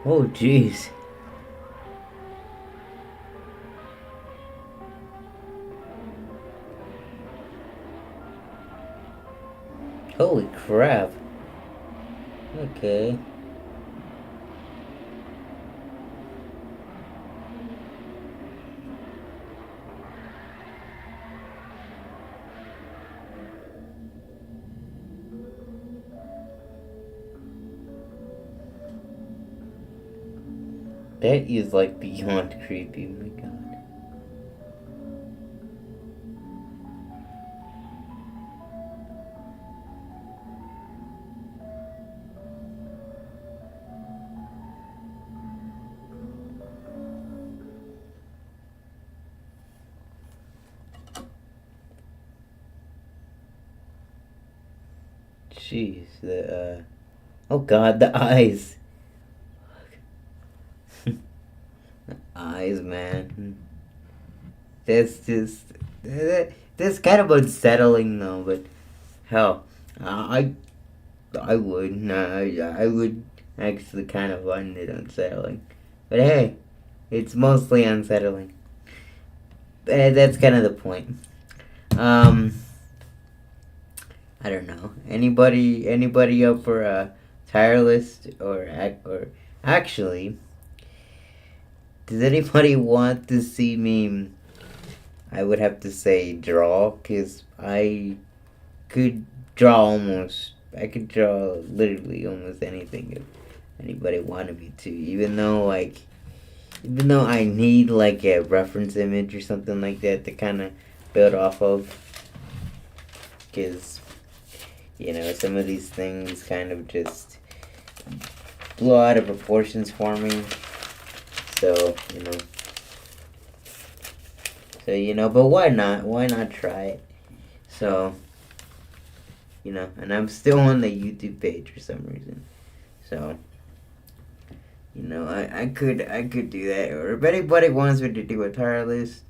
A: Oh, jeez. Holy crap. Okay. That is like beyond creepy, oh my god. Jeez, oh god, the eyes. Eyes, man. That's just that's kind of unsettling though, but hell, I would I would actually kind of find it unsettling, but hey, it's mostly unsettling. That's kind of the point. I don't know. Anybody up for a tire list or actually? Does anybody want to see me? I would have to say draw, cause I could draw I could draw literally almost anything if anybody wanted me to. Even though I need like a reference image or something like that to kind of build off of, cause some of these things kind of just blow out of proportions for me. So, but why not? Why not try it? So, and I'm still on the YouTube page for some reason. So, I could do that. Or if anybody wants me to do a tire list,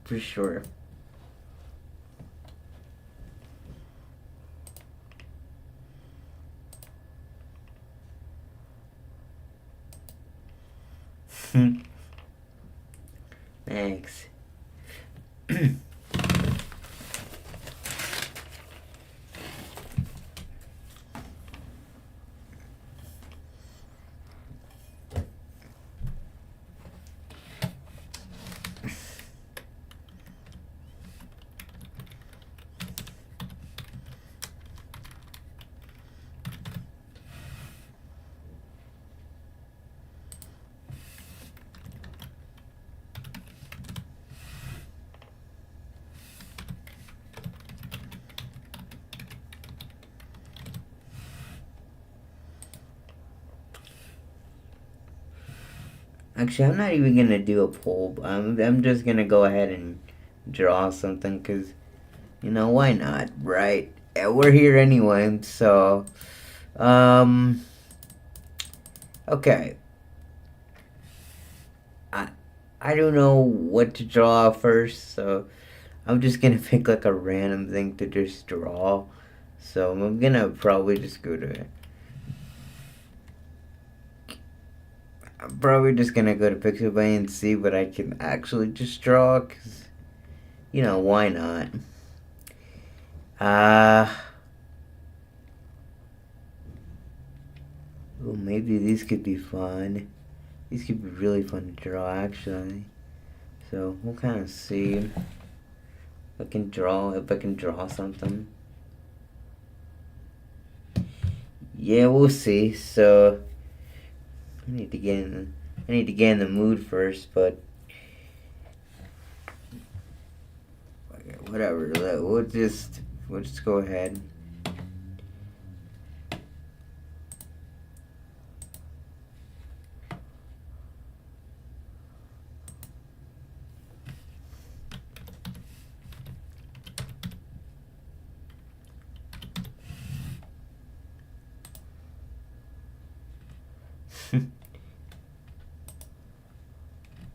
A: for sure. Thanks. Actually, I'm not even gonna do a poll. I'm just gonna go ahead and draw something, cause why not, right? Yeah, we're here anyway, so okay. I don't know what to draw first, so I'm just gonna pick like a random thing to just draw. So I'm gonna probably just go to. I'm probably just gonna go to Pixabay and see what I can actually just draw, cause why not? Oh, maybe these could be fun. These could be really fun to draw, actually. So we'll kind of see if I can draw something. Yeah, we'll see. So I need to get in the mood first, but whatever. We'll just go ahead.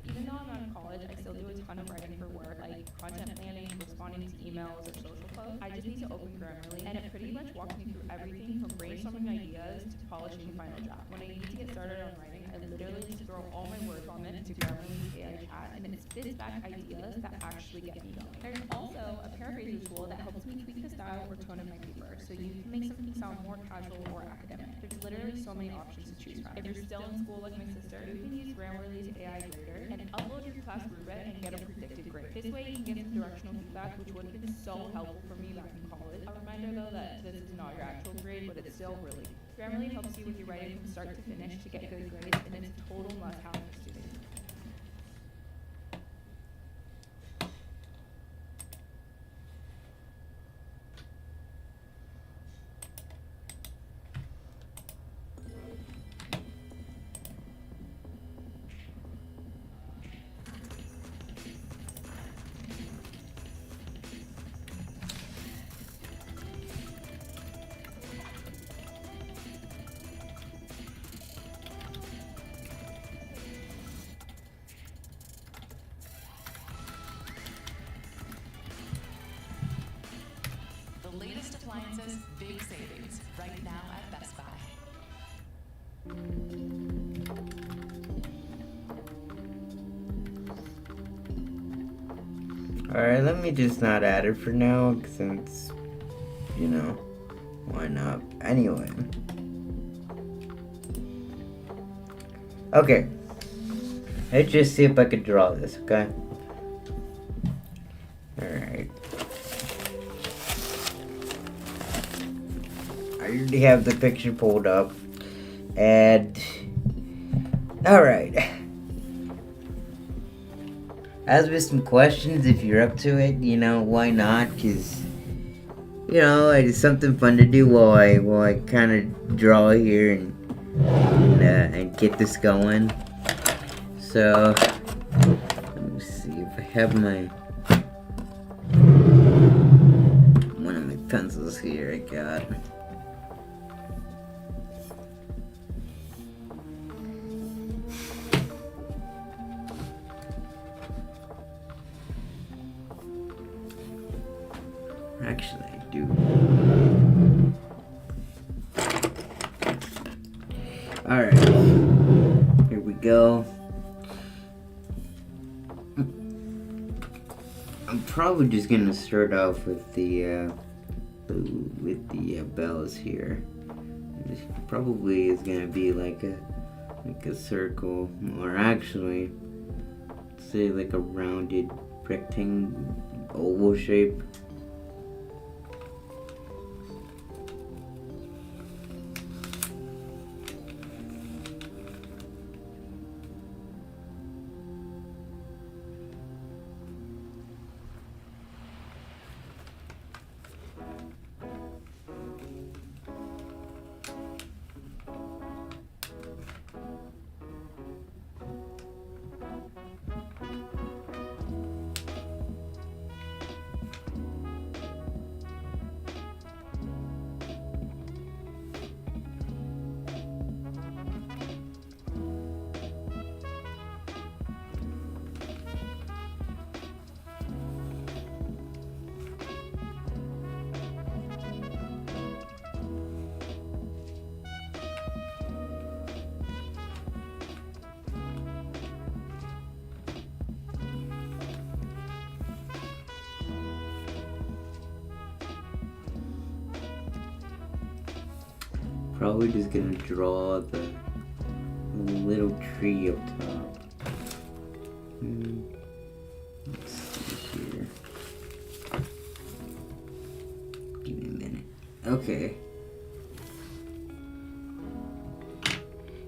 P: Even though I'm out of college, I still do a ton of writing for work, like content planning, responding to emails or social close, I just need to open Grammarly, and it pretty much walks me through everything from brainstorming ideas to polishing the final draft. When I need to get started on writing, I literally just throw all my word vomit into Grammarly's AI chat, and it spits back ideas that actually get me going. There's also a paraphrasing tool that helps me tweak the style or tone of my paper, so you can make something sound more casual or academic. There's literally so many options to choose from. If you're still in school like my sister, you can use Grammarly's AI grader and upload your class rubric and get a predicted grade. This way you can get some directional feedback, which would have been so helpful for me back in college. A reminder though that this is not your actual grade, but it's still really good. Grammarly helps you with your writing from start to finish to get good grades, and it's a total must-have for students.
C: The latest appliances, big savings, right now at Best Buy.
A: Alright, let me just not add it for now, since, you know, why not? Anyway. Okay. Let's just see if I can draw this, okay? Alright. I already have the picture pulled up. And... Alright. Ask me some questions if you're up to it, you know, why not? Because, you know, it's something fun to do while I kind of draw here and get this going. So, let me see if I have one of my pencils here I got. Actually, I do. Alright. Here we go. I'm probably just gonna start off with the bells here. This probably is gonna be like a circle, or actually, say like a rounded rectangle, oval shape. Probably just gonna draw the little tree up top. Let's see here. Give me a minute. Okay.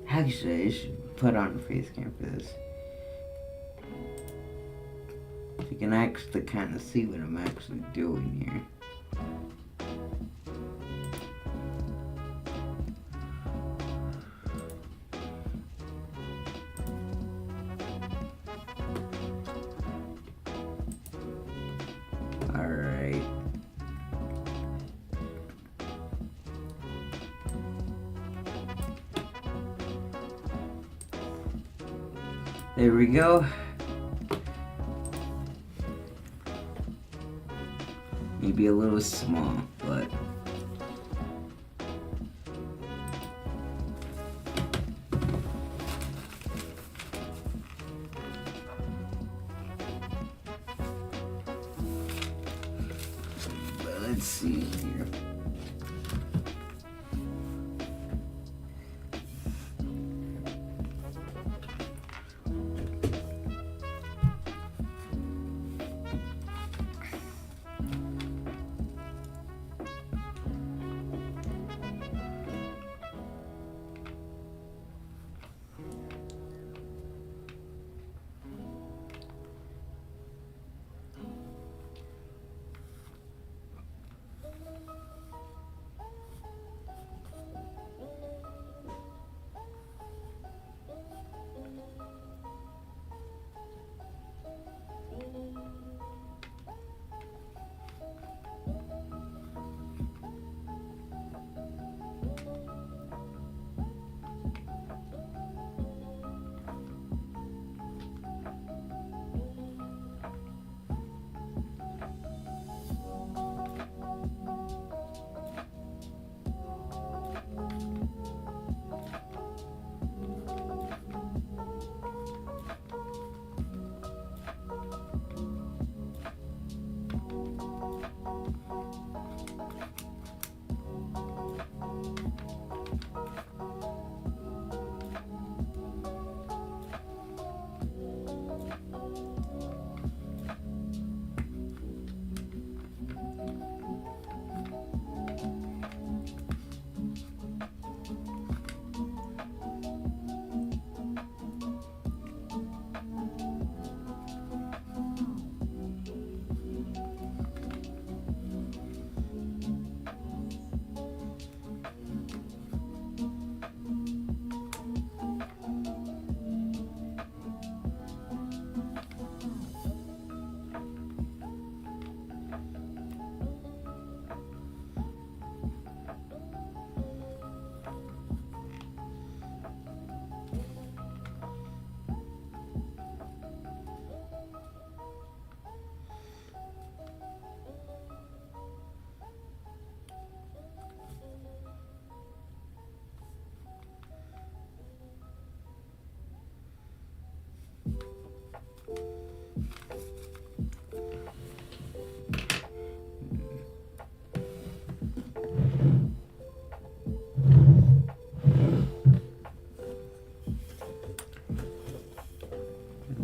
A: Actually, I should put on a face cam for this. So you can actually kind of see what I'm actually doing here. Alright. There we go. You might be a little small, but let's see here.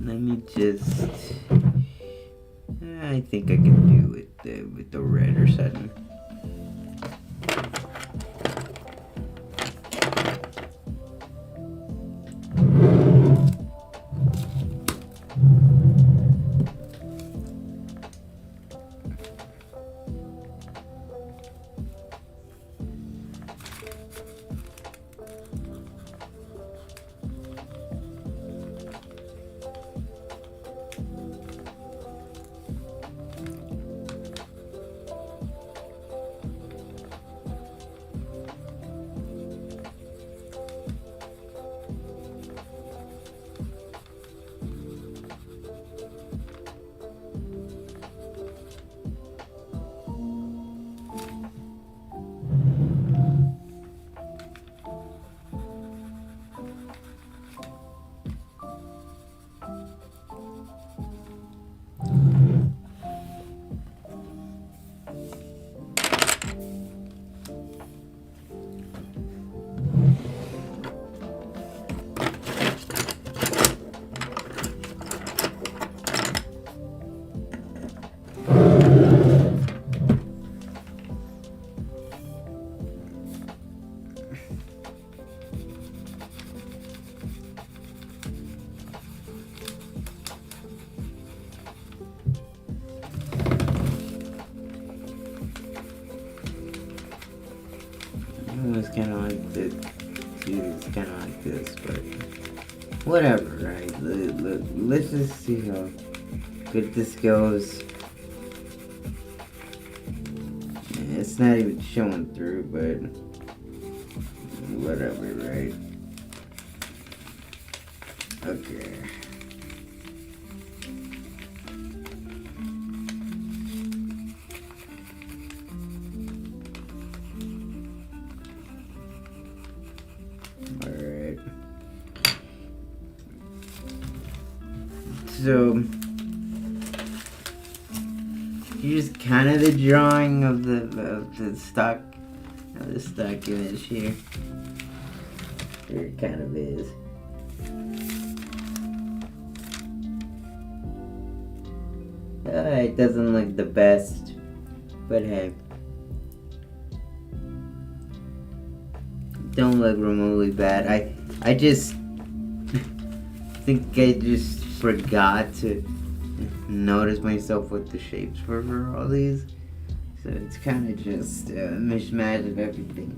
A: Let me just. I think I can do it with the redder setting. It's kind of like this. See, it's kind of like this, but whatever, right? Let's just see how good this goes. It's not even showing through, but whatever, right? Okay. Alright. So here's kind of the drawing of the stock image here. Here it kind of is. It doesn't look the best, but hey. Don't look remotely bad. I just think I just forgot to notice myself what the shapes were for all these. So it's kind of just a mishmash of everything.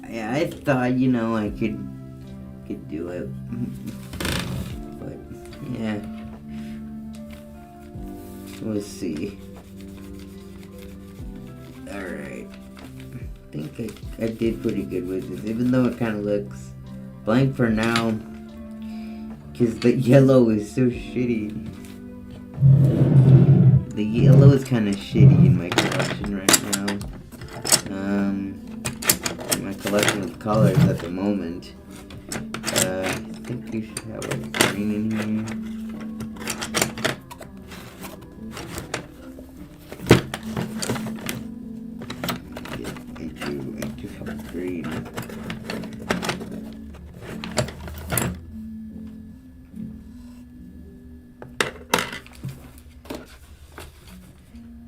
A: I thought, you know, I could do it, but yeah, we'll see. All right, I think I did pretty good with this, even though it kind of looks blank for now, because the yellow is so shitty. The yellow is kind of shitty in my collection right now. My collection of colors at the moment. I think you should have a green in here. Yeah, I do have a green.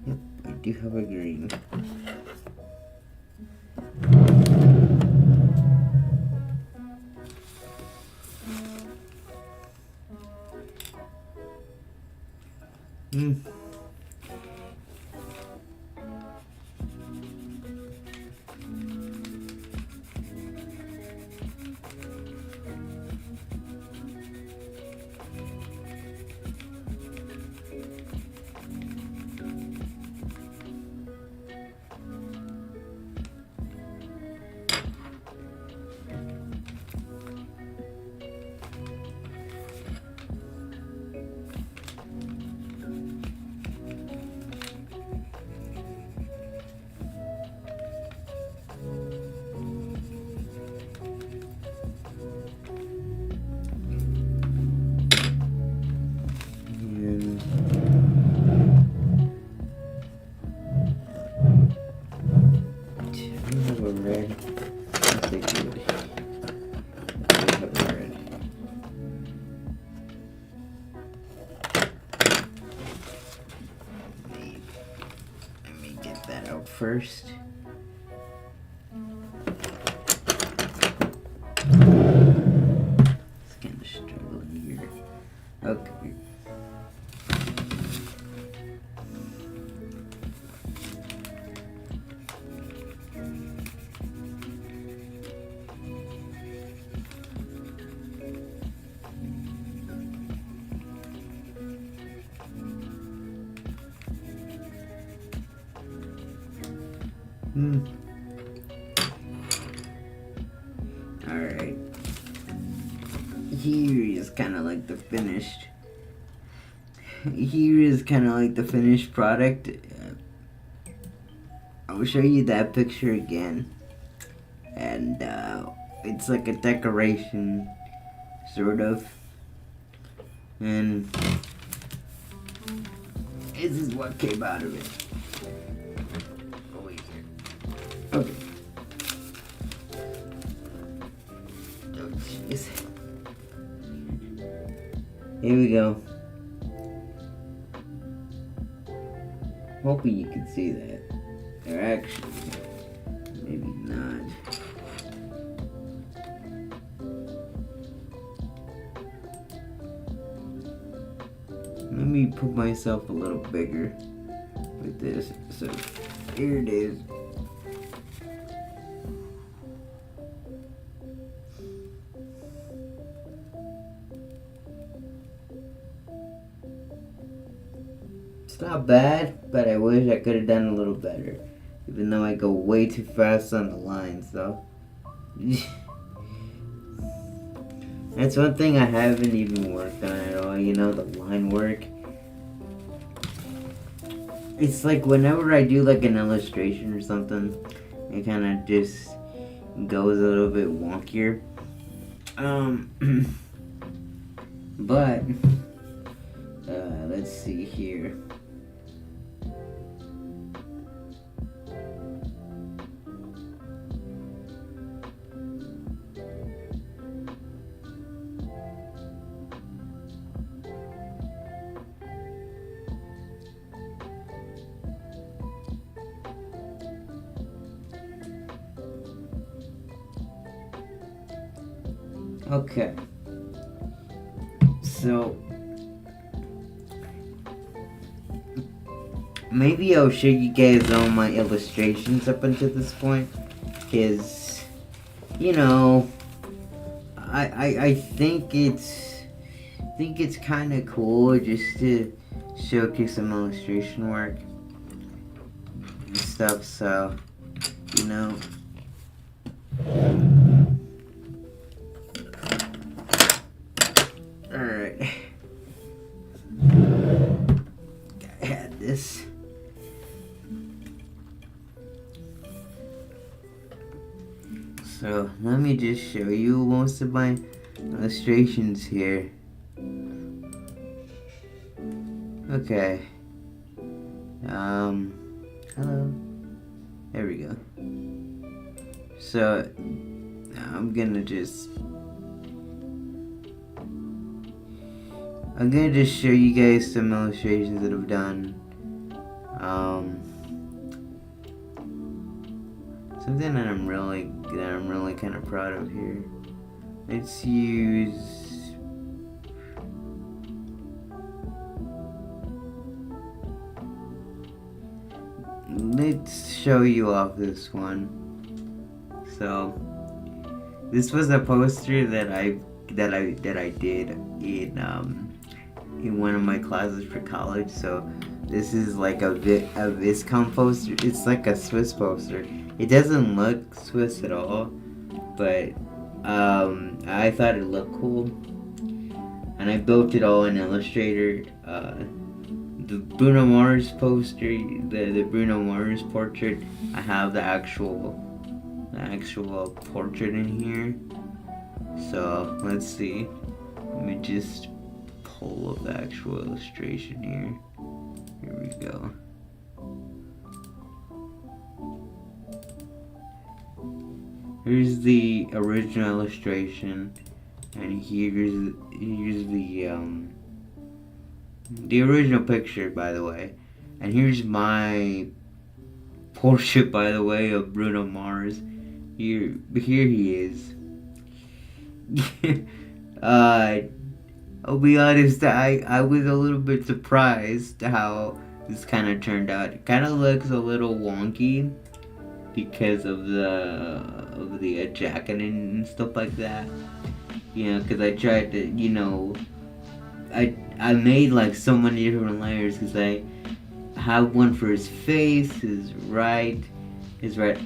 A: Yep, I do have a green. First. It's kind of struggling here. Okay. Alright. Here is kind of like the finished. Here is kind of like the finished product. I'll show you that picture again. And it's like a decoration, sort of. And this is what came out of it. Okay. Oh, jeez. Here we go. Hoping you can see that. Or actually, maybe not. me put myself a little bigger with this. So here it is. It's not bad, but I wish I could have done a little better. Even though I go way too fast on the lines, though. That's one thing I haven't even worked on at all, you know, the line work. It's like whenever I do like an illustration or something, it kind of just goes a little bit wonkier. But, let's see here. Okay, so maybe I'll show you guys all my illustrations up until this point, because, you know, I think it's kind of cool just to showcase some illustration work and stuff. So, you know. Alright. I had this. So let me just show you most of my illustrations here. Okay. Hello. There we go. So I'm gonna just show you guys some illustrations that I've done. Something that I'm really kind of proud of here. Let's use. Let's show you off this one. So, this was a poster that I did in one of my classes for college. So this is like a Viscom poster. It's like a Swiss poster. It doesn't look Swiss at all, but I thought it looked cool, and I built it all in Illustrator. The Bruno Mars poster, the Bruno Mars portrait, I have the actual portrait in here. So let's see. Let me just pull up the actual illustration here. Here we go. Here's the original illustration, and here's the original picture, by the way. And here's my portrait, by the way, of Bruno Mars. Here he is. I'll be honest, I was a little bit surprised how this kind of turned out. It kind of looks a little wonky because of the jacket and stuff like that. You know, because I tried to, you know, I made like so many different layers, because I have one for his face, his right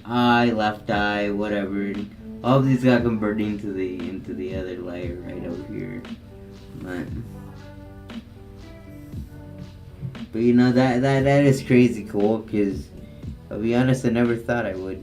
A: eye, left eye, whatever. And all of these got converted into the other layer right over here. But you know, that is crazy cool, because I'll be honest, I never thought I would.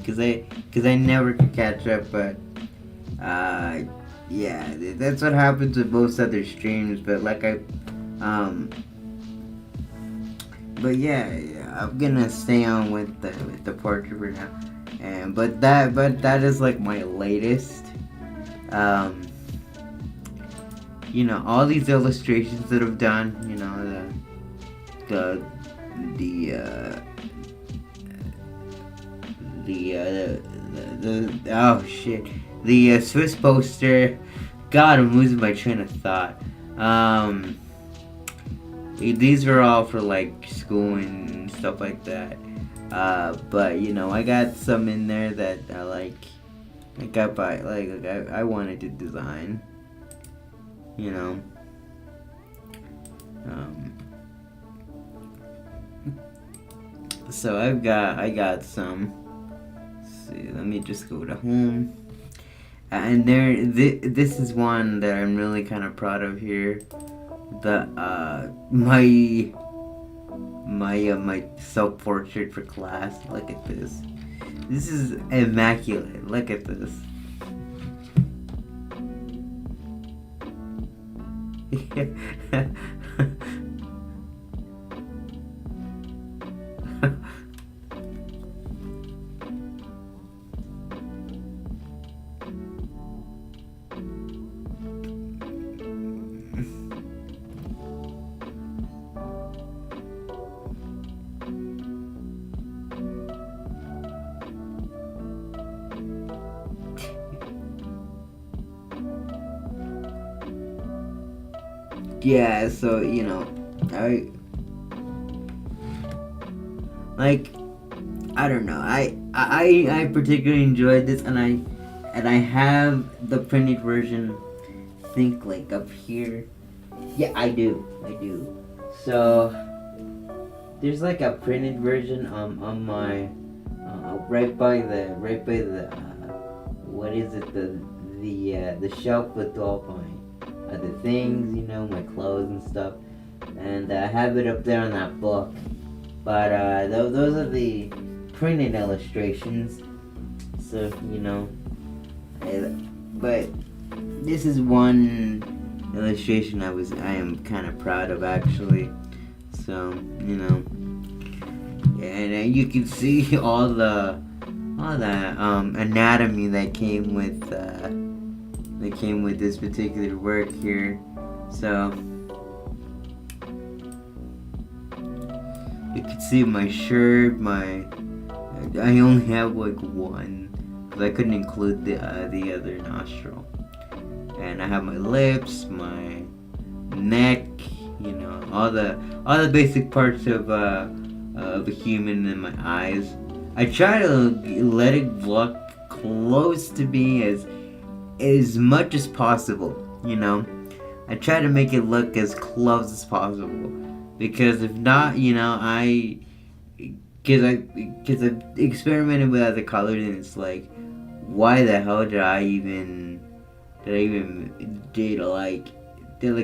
A: Cause I never could catch up, but yeah, that's what happens with most other streams. But but yeah, I'm gonna stay on with the portrait for now, and but that is like my latest. You know, all these illustrations that I've done. You know, the oh shit, the Swiss poster. God, I'm losing my train of thought. These are all for like school and stuff like that. But you know, I got some in there that I got by I wanted to design. You know. So I got some. Let's see, let me just go to home. And this is one that I'm really kind of proud of here. My self-portrait for class. Look at this. This is immaculate. Look at this. Yeah, so you know, I don't know. I particularly enjoyed this, and I have the printed version. I think like up here. Yeah, I do. So there's like a printed version on my right by the what is it, the shelf with all my the things, you know, my clothes and stuff, and I have it up there on that book. But those are the printed illustrations. So you know, but this is one illustration I am kind of proud of actually. So you know, and you can see all the anatomy that came with this particular work here. So you can see my shirt. I only have like one because I couldn't include the other nostril. And I have my lips, my neck, you know, all the basic parts of a human, and my eyes. I try to let it look close to me as much as possible, you know. I try to make it look as close as possible, because if not, you know, because I've experimented with other colors, and it's like, why the hell did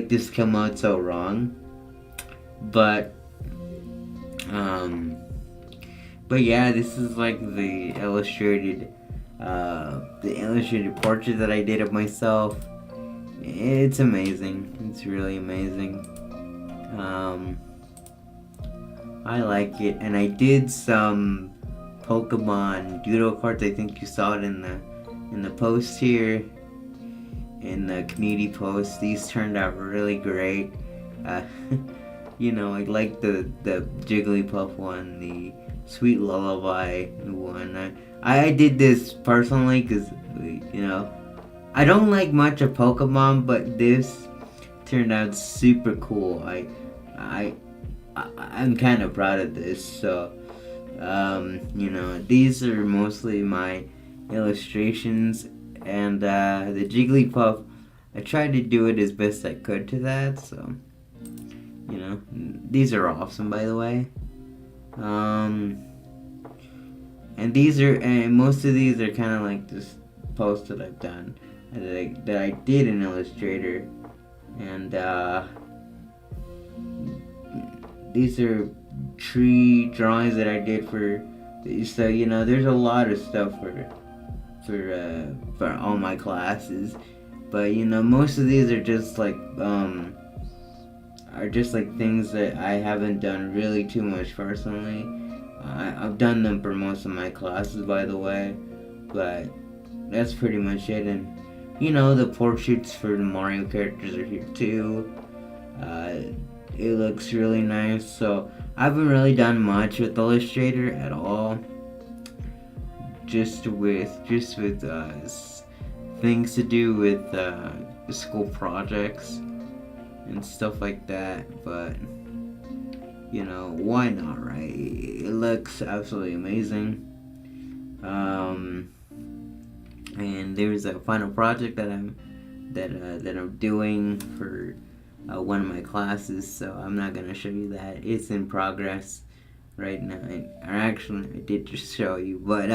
A: this come out so wrong? But yeah, this is like the illustrated portrait that I did of myself. It's amazing. It's really amazing. I like it, and I did some Pokemon doodle cards. I think you saw it in the post here, in the community post. These turned out really great. You know, I like the Jigglypuff one, the Sweet Lullaby one. I did this personally because, you know, I don't like much of Pokemon, but this turned out super cool. I'm kind of proud of this. So, you know, these are mostly my illustrations, and the Jigglypuff, I tried to do it as best I could to that. So, you know, these are awesome, by the way. And most of these are kind of like this post that I've done, that I did in Illustrator, and these are tree drawings that I did for So there's a lot of stuff for all my classes, but most of these are just like things that I haven't done really too much personally. I've done them for most of my classes, by the way, but that's pretty much it. And the portraits for the Mario characters are here too. It looks really nice. So I haven't really done much with Illustrator at all. Just with things to do with school projects and stuff like that. But why not, right? It looks absolutely amazing. And there's a final project that I'm doing for one of my classes, so I'm not gonna show you that. It's in progress right now. I did just show you, but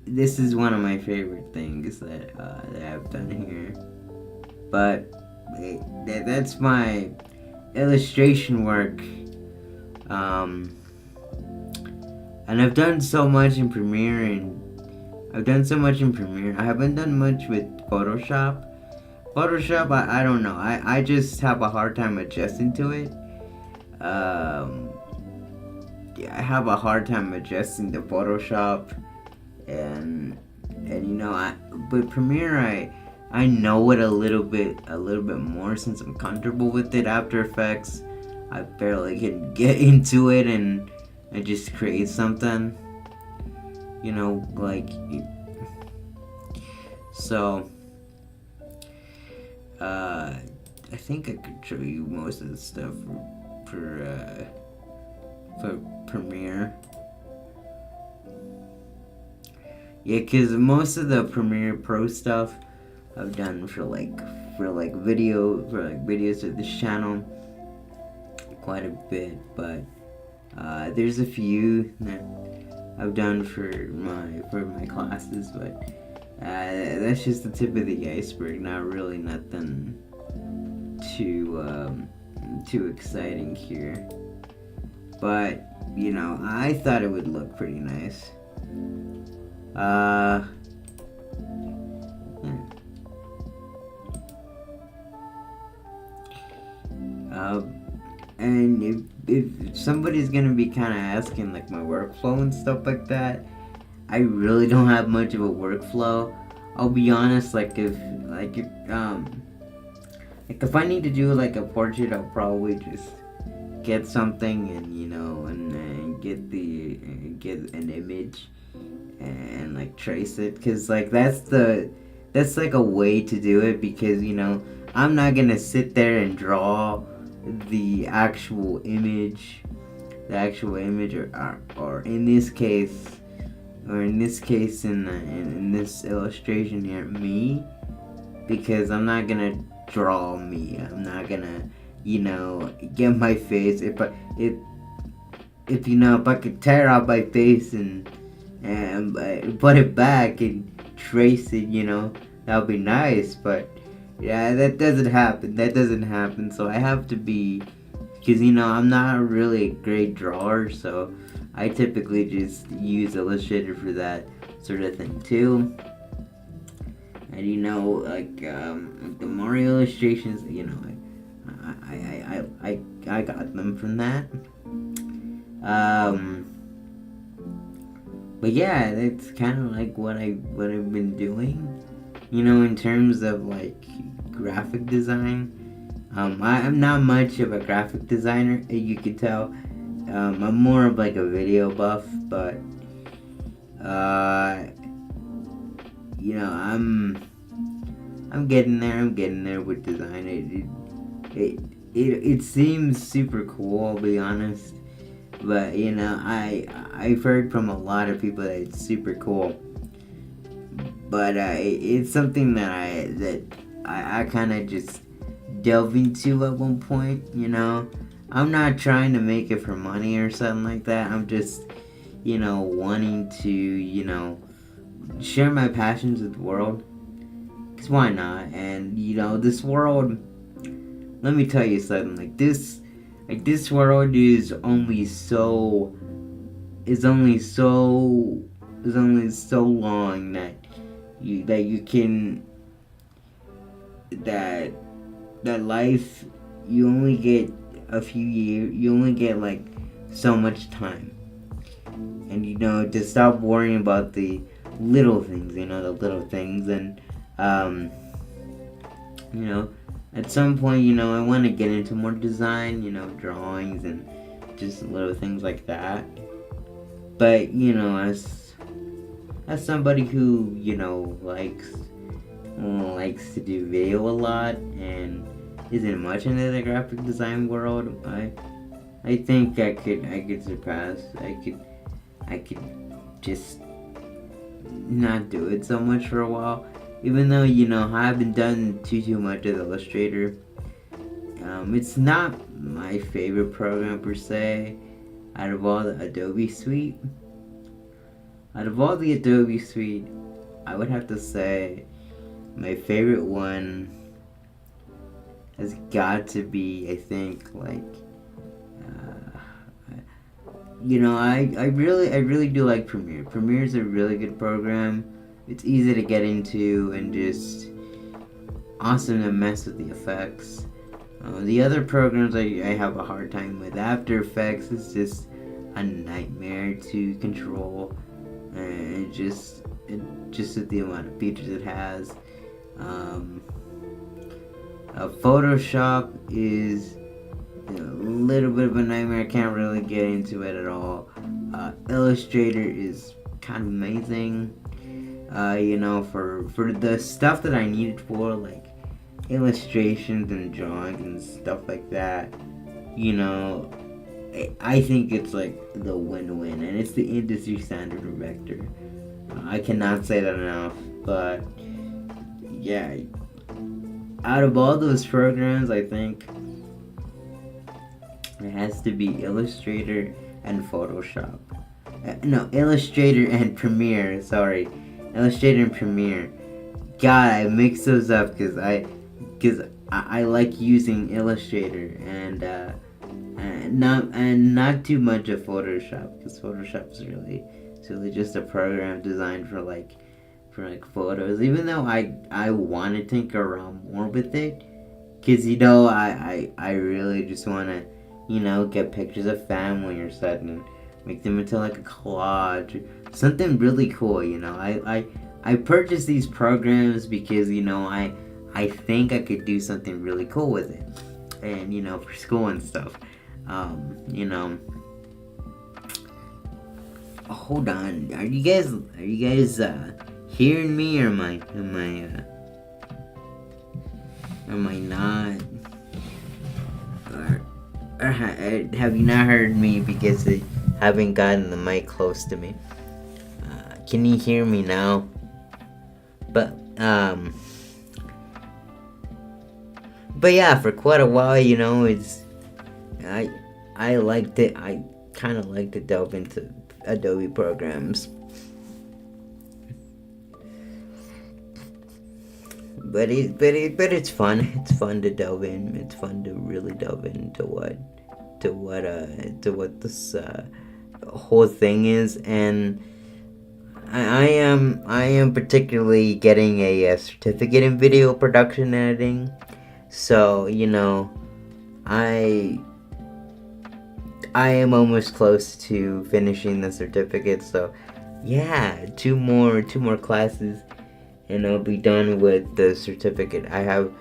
A: this is one of my favorite things that I've done here. But that's my illustration work. And I've done so much in Premiere, I haven't done much with Photoshop. I don't know. I just have a hard time adjusting to it. I have a hard time adjusting to Photoshop, and but Premiere I know it a little bit more since I'm comfortable with it. After Effects, I barely can get into it and just create something, so I think I could show you most of the stuff for Premiere. Yeah, because most of the Premiere Pro stuff I've done for videos of this channel quite a bit, but there's a few that I've done for my classes, but that's just the tip of the iceberg. Not really nothing too exciting here, but I thought it would look pretty nice. And if somebody's gonna be kind of asking like my workflow and stuff like that, I really don't have much of a workflow. I'll be honest, if I need to do like a portrait, I'll probably just get something and and get an image and like trace it, cause like that's like a way to do it, because I'm not gonna sit there and draw the actual image, or in this case in this illustration here, me, because I'm not gonna draw me. I'm not gonna get my face. If I could tear out my face and put it back and trace it, that would be nice, but yeah, that doesn't happen. So I have to be, because I'm not really a great drawer, so I typically just use Illustrator for that sort of thing too. And the Mario illustrations, I got them from that. But yeah, that's kind of like what I've been doing. In terms of like graphic design, I'm not much of a graphic designer, you can tell. I'm more of like a video buff, but I'm getting there with design. It seems super cool, I'll be honest, but I've heard from a lot of people that it's super cool. But it's something that I kind of just delve into at one point, I'm not trying to make it for money or something like that. I'm just, wanting to, share my passions with the world. Because why not? And, this world, let me tell you something, like this, like this world is only so long that you can that life, you only get a few years, you only get like so much time. And to stop worrying about the little things, and at some point, I want to get into more design, drawings and just little things like that. But as somebody who likes to do video a lot and isn't much into the graphic design world, I think I could surpass. I could just not do it so much for a while. Even though, I haven't done too much with Illustrator. It's not my favorite program per se out of all the Adobe Suite. Out of all the Adobe Suite, I would have to say my favorite one has got to be, I think, I really do like Premiere. Premiere is a really good program. It's easy to get into and just awesome to mess with the effects. The other programs I have a hard time with. After Effects is just a nightmare to control, and just with the amount of features it has. Photoshop is a little bit of a nightmare. I can't really get into it at all. Illustrator is kind of amazing. For the stuff that I need it for, like illustrations and drawings and stuff like that, I think it's like the win-win, and it's the industry standard of Vector. I cannot say that enough, but yeah, out of all those programs, I think it has to be Illustrator and Photoshop. Illustrator and Premiere, sorry. Illustrator and Premiere. God, I mix those up because I like using Illustrator and not too much of Photoshop, because Photoshop is really just a program designed for photos. Even though I want to tinker around more with it, because I really just want to get pictures of family or something and make them into like a collage, something really cool. I purchased these programs because I think I could do something really cool with it, and for school and stuff. Hold on, are you guys hearing me, or am I not? Or have you not heard me because I haven't gotten the mic close to me? Can you hear me now? But yeah, for quite a while, it's I liked it. I kind of like to delve into Adobe programs, but it's fun. It's fun to delve in. It's fun to really delve into what this whole thing is, and I am particularly getting a certificate in video production editing, so I am almost close to finishing the certificate. So yeah, two more classes and I'll be done with the certificate. I have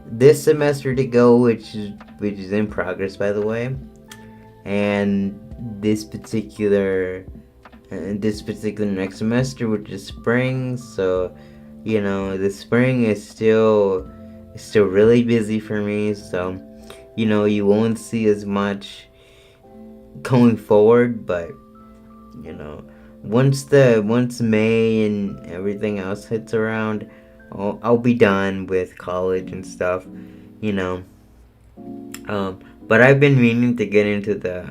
A: this semester to go, which is in progress, by the way, and this particular next semester, which is spring. So the spring is still really busy for me, so you won't see as much going forward, but once May and everything else hits around, I'll be done with college and stuff, but I've been meaning to get into the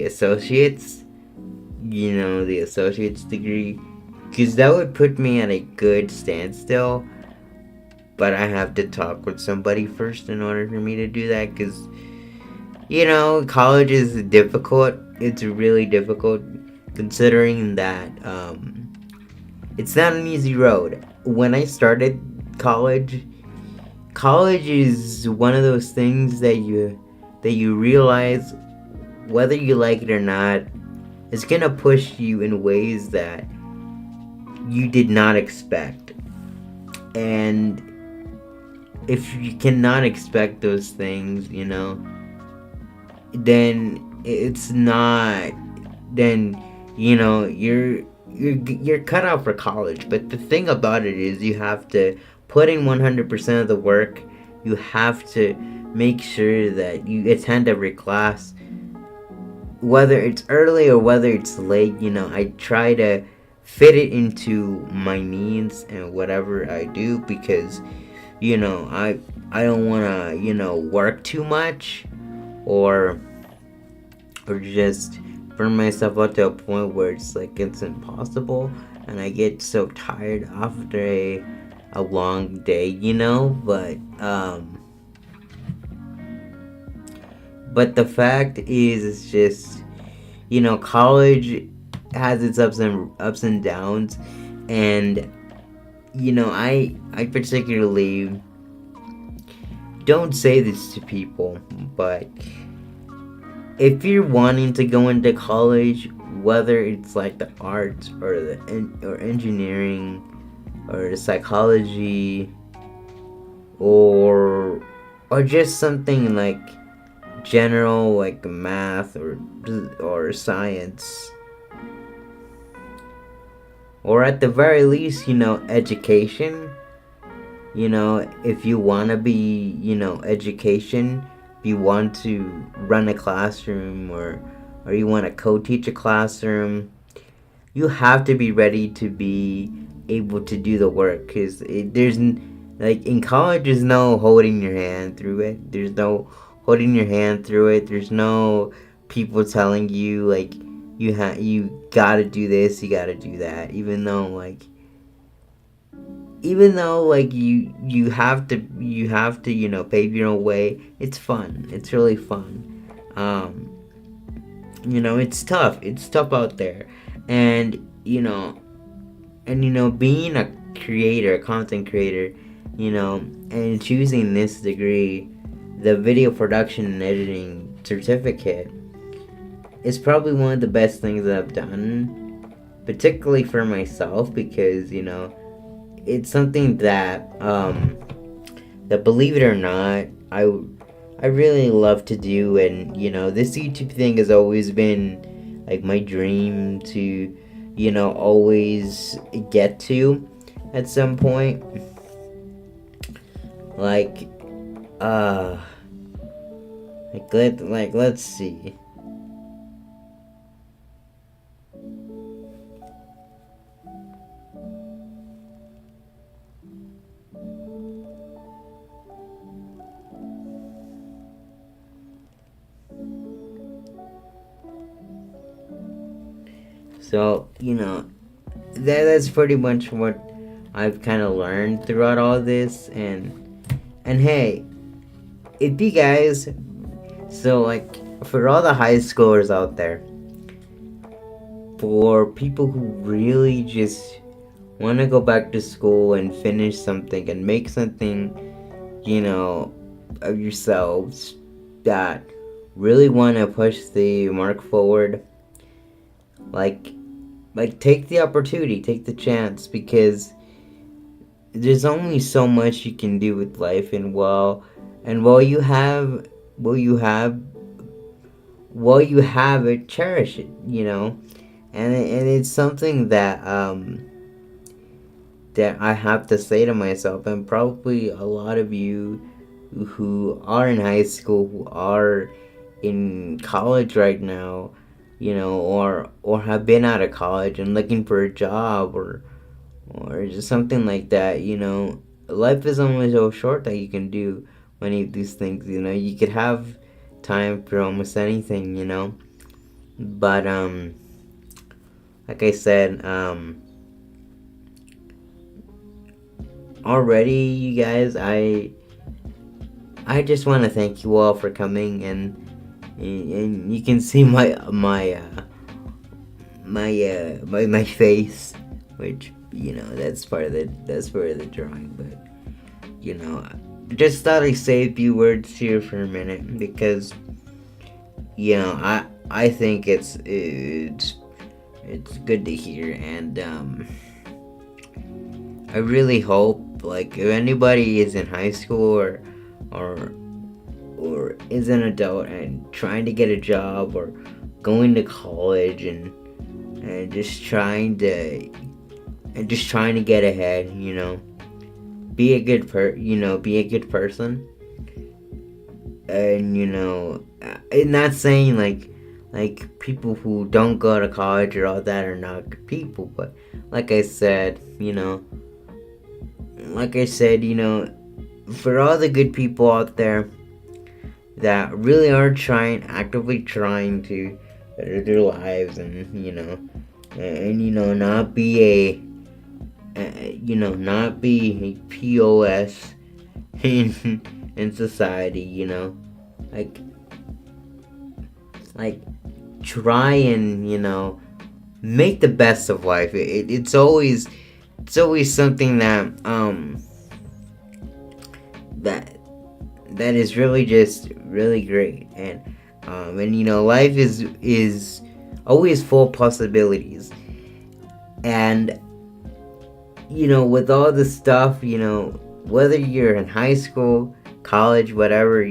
A: associates, the associate's degree, because that would put me at a good standstill but I have to talk with somebody first in order for me to do that, because, you know, college is difficult. It's really difficult, considering that it's not an easy road. When I started college is one of those things that you realize, whether you like it or not, it's gonna push you in ways that you did not expect. And if you cannot expect those things, you know, then it's not, then, you know, you're cut out for college. But the thing about it is, you have to put in 100% of the work. You have to make sure that you attend every class, whether it's early or whether it's late. You know, I try to fit it into my needs and whatever I do, because, you know, I don't want to, you know, work too much or just burn myself out to a point where it's like it's impossible, and I get so tired after a long day, you know. But the fact is, it's just, you know, college has its ups and downs, and, you know, I particularly don't say this to people, but if you're wanting to go into college, whether it's like the arts or or engineering or psychology or just something like general, like math or science, or at the very least, you know, education. You know, if you want to be, you know, education, if you want to run a classroom or you want to co-teach a classroom, you have to be ready to be able to do the work, because there's, like, in college, there's no holding your hand through it. There's no people telling you, like, you gotta do this, you gotta do that, even though you have to, you know, pave your own way. It's fun. It's really fun. You know, it's tough out there, and you know, being a creator, a content creator, you know, and choosing this degree, the video production and editing certificate, is probably one of the best things that I've done, particularly for myself, because, you know, it's something that believe it or not, I really love to do. And, you know, this YouTube thing has always been like my dream to, you know, always get to at some point. Let's see. So, you know, that's pretty much what I've kind of learned throughout all this. And hey, if you guys, so, like, for all the high schoolers out there, for people who really just want to go back to school and finish something and make something, you know, of yourselves, that really want to push the mark forward, like take the opportunity, take the chance, because there's only so much you can do with life. And while you have it, cherish it, you know. And it's something that that I have to say to myself, and probably a lot of you who are in high school, who are in college right now, you know, or have been out of college and looking for a job or just something like that. You know, life is only so short that you can do many of these things. You know, you could have time for almost anything, you know. But already, you guys, I just want to thank you all for coming, and you can see my face, which, that's part of the drawing. But I just thought I'd say a few words here for a minute, because I think it's good to hear, and I really hope, like, if anybody is in high school or is an adult and trying to get a job or going to college and just trying to get ahead, be a good person, and I'm not saying like people who don't go to college or all that are not good people, but like I said, for all the good people out there that really are actively trying to better their lives, and not be a POS in society, like try and make the best of life. It's always something that is really great, and life is always full of possibilities, and with all the stuff, whether you're in high school, college, whatever,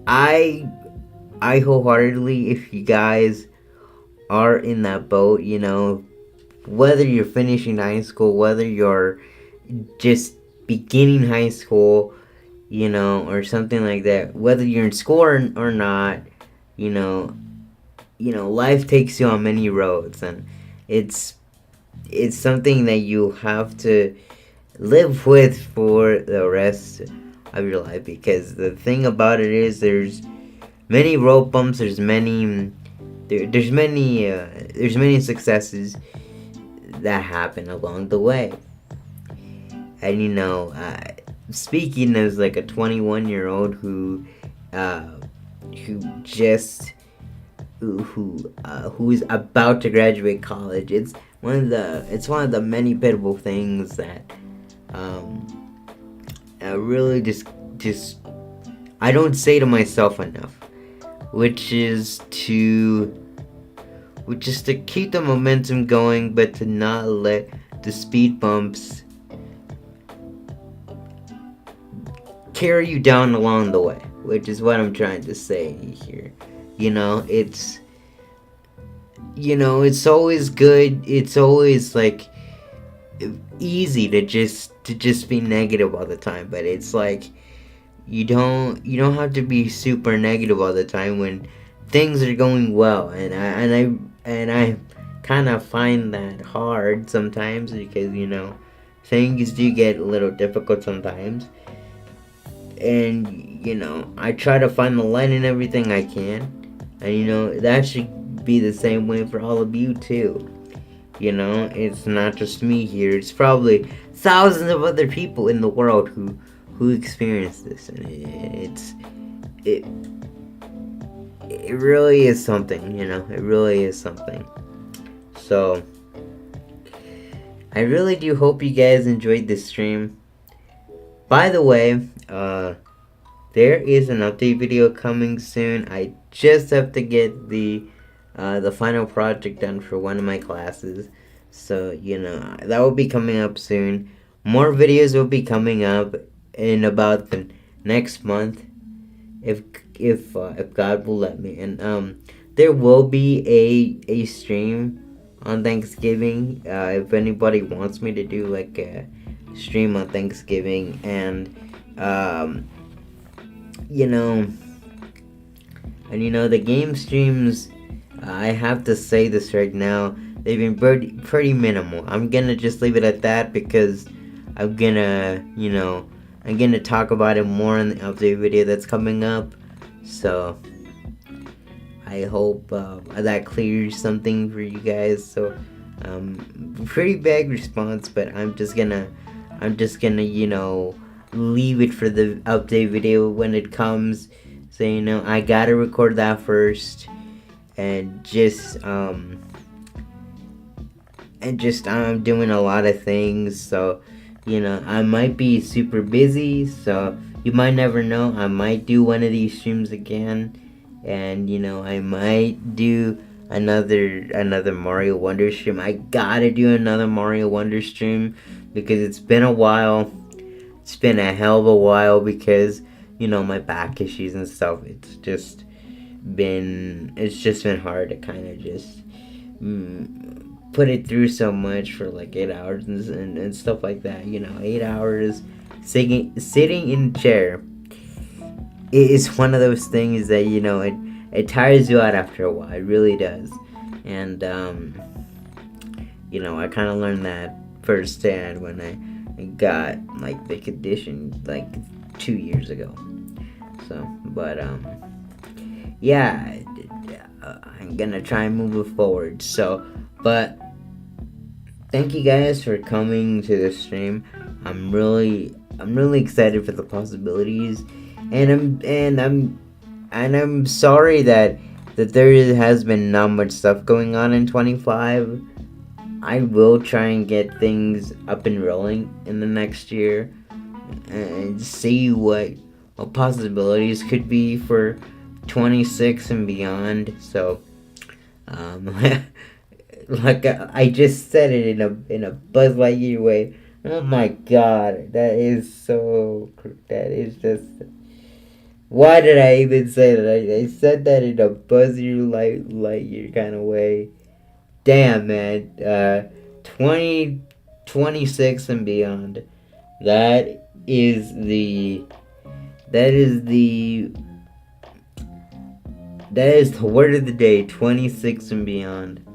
A: I wholeheartedly, if you guys are in that boat, whether you're finishing high school, whether you're just beginning high school, or something like that, whether you're in school or not, life takes you on many roads, and it's something that you have to live with for the rest of your life, because the thing about it is there's many road bumps, there's many successes that happen along the way. And speaking as like a 21-year-old who's about to graduate college, it's one of the many pitiful things that I really just I don't say to myself enough, which is to keep the momentum going, but to not let the speed bumps carry you down along the way, which is what I'm trying to say here. It's always good. It's always like easy to just be negative all the time, but it's like you don't have to be super negative all the time when things are going well, and I kind of find that hard sometimes, because things do get a little difficult sometimes, and I try to find the light in everything I can, and that should be the same way for all of you too. It's not just me here, it's probably thousands of other people in the world who experience this, and it really is something, it really is something. So I really do hope you guys enjoyed this stream. By the way, there is an update video coming soon. I just have to get the final project done for one of my classes, so that will be coming up soon. More videos will be coming up in about the next month, if God will let me, and there will be a stream on Thanksgiving, if anybody wants me to do like a stream on Thanksgiving, and the game streams, I have to say this right now, they've been pretty minimal. I'm gonna just leave it at that, because I'm gonna talk about it more in the update video that's coming up. So I hope that clears something for you guys. So Pretty bad response, but I'm just gonna leave it for the update video when it comes. So I gotta record that first, and I'm doing a lot of things, so I might be super busy, so you might never know. I might do one of these streams again, and I might do another Mario Wonder stream. I gotta do another Mario Wonder stream because it's been a while. It's been a hell of a while because my back issues and stuff. It's just been hard to kind of just put it through so much for like 8 hours and stuff like that. 8 hours sitting in a chair. It is one of those things that it tires you out after a while. It really does. And I kind of learned that firsthand when I got like the condition like 2 years ago. So, but yeah, I'm gonna try and move it forward. So, but thank you guys for coming to this stream. I'm really excited for the possibilities, and I'm sorry that there has been not much stuff going on in 25. I will try and get things up and rolling in the next year and see what possibilities could be for 26 and beyond. So like I just said it in a Buzz Lightyear way. Oh my god, that is just, why did I even say that? I said that in a Buzz Lightyear kind of way. Damn, man. 2026 and beyond. That is the word of the day. 26 and beyond.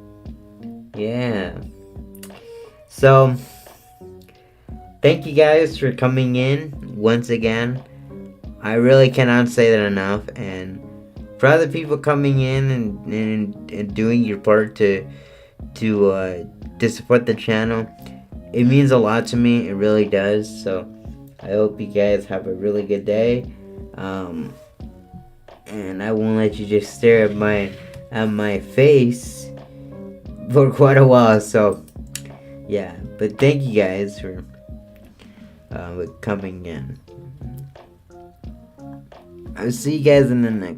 A: Yeah. So, thank you guys for coming in once again. I really cannot say that enough. And for other people coming in and doing your part to support the channel, it means a lot to me. It really does. So I hope you guys have a really good day. And I won't let you just stare at my face for quite a while. So yeah, but thank you guys for coming in. I'll see you guys in the next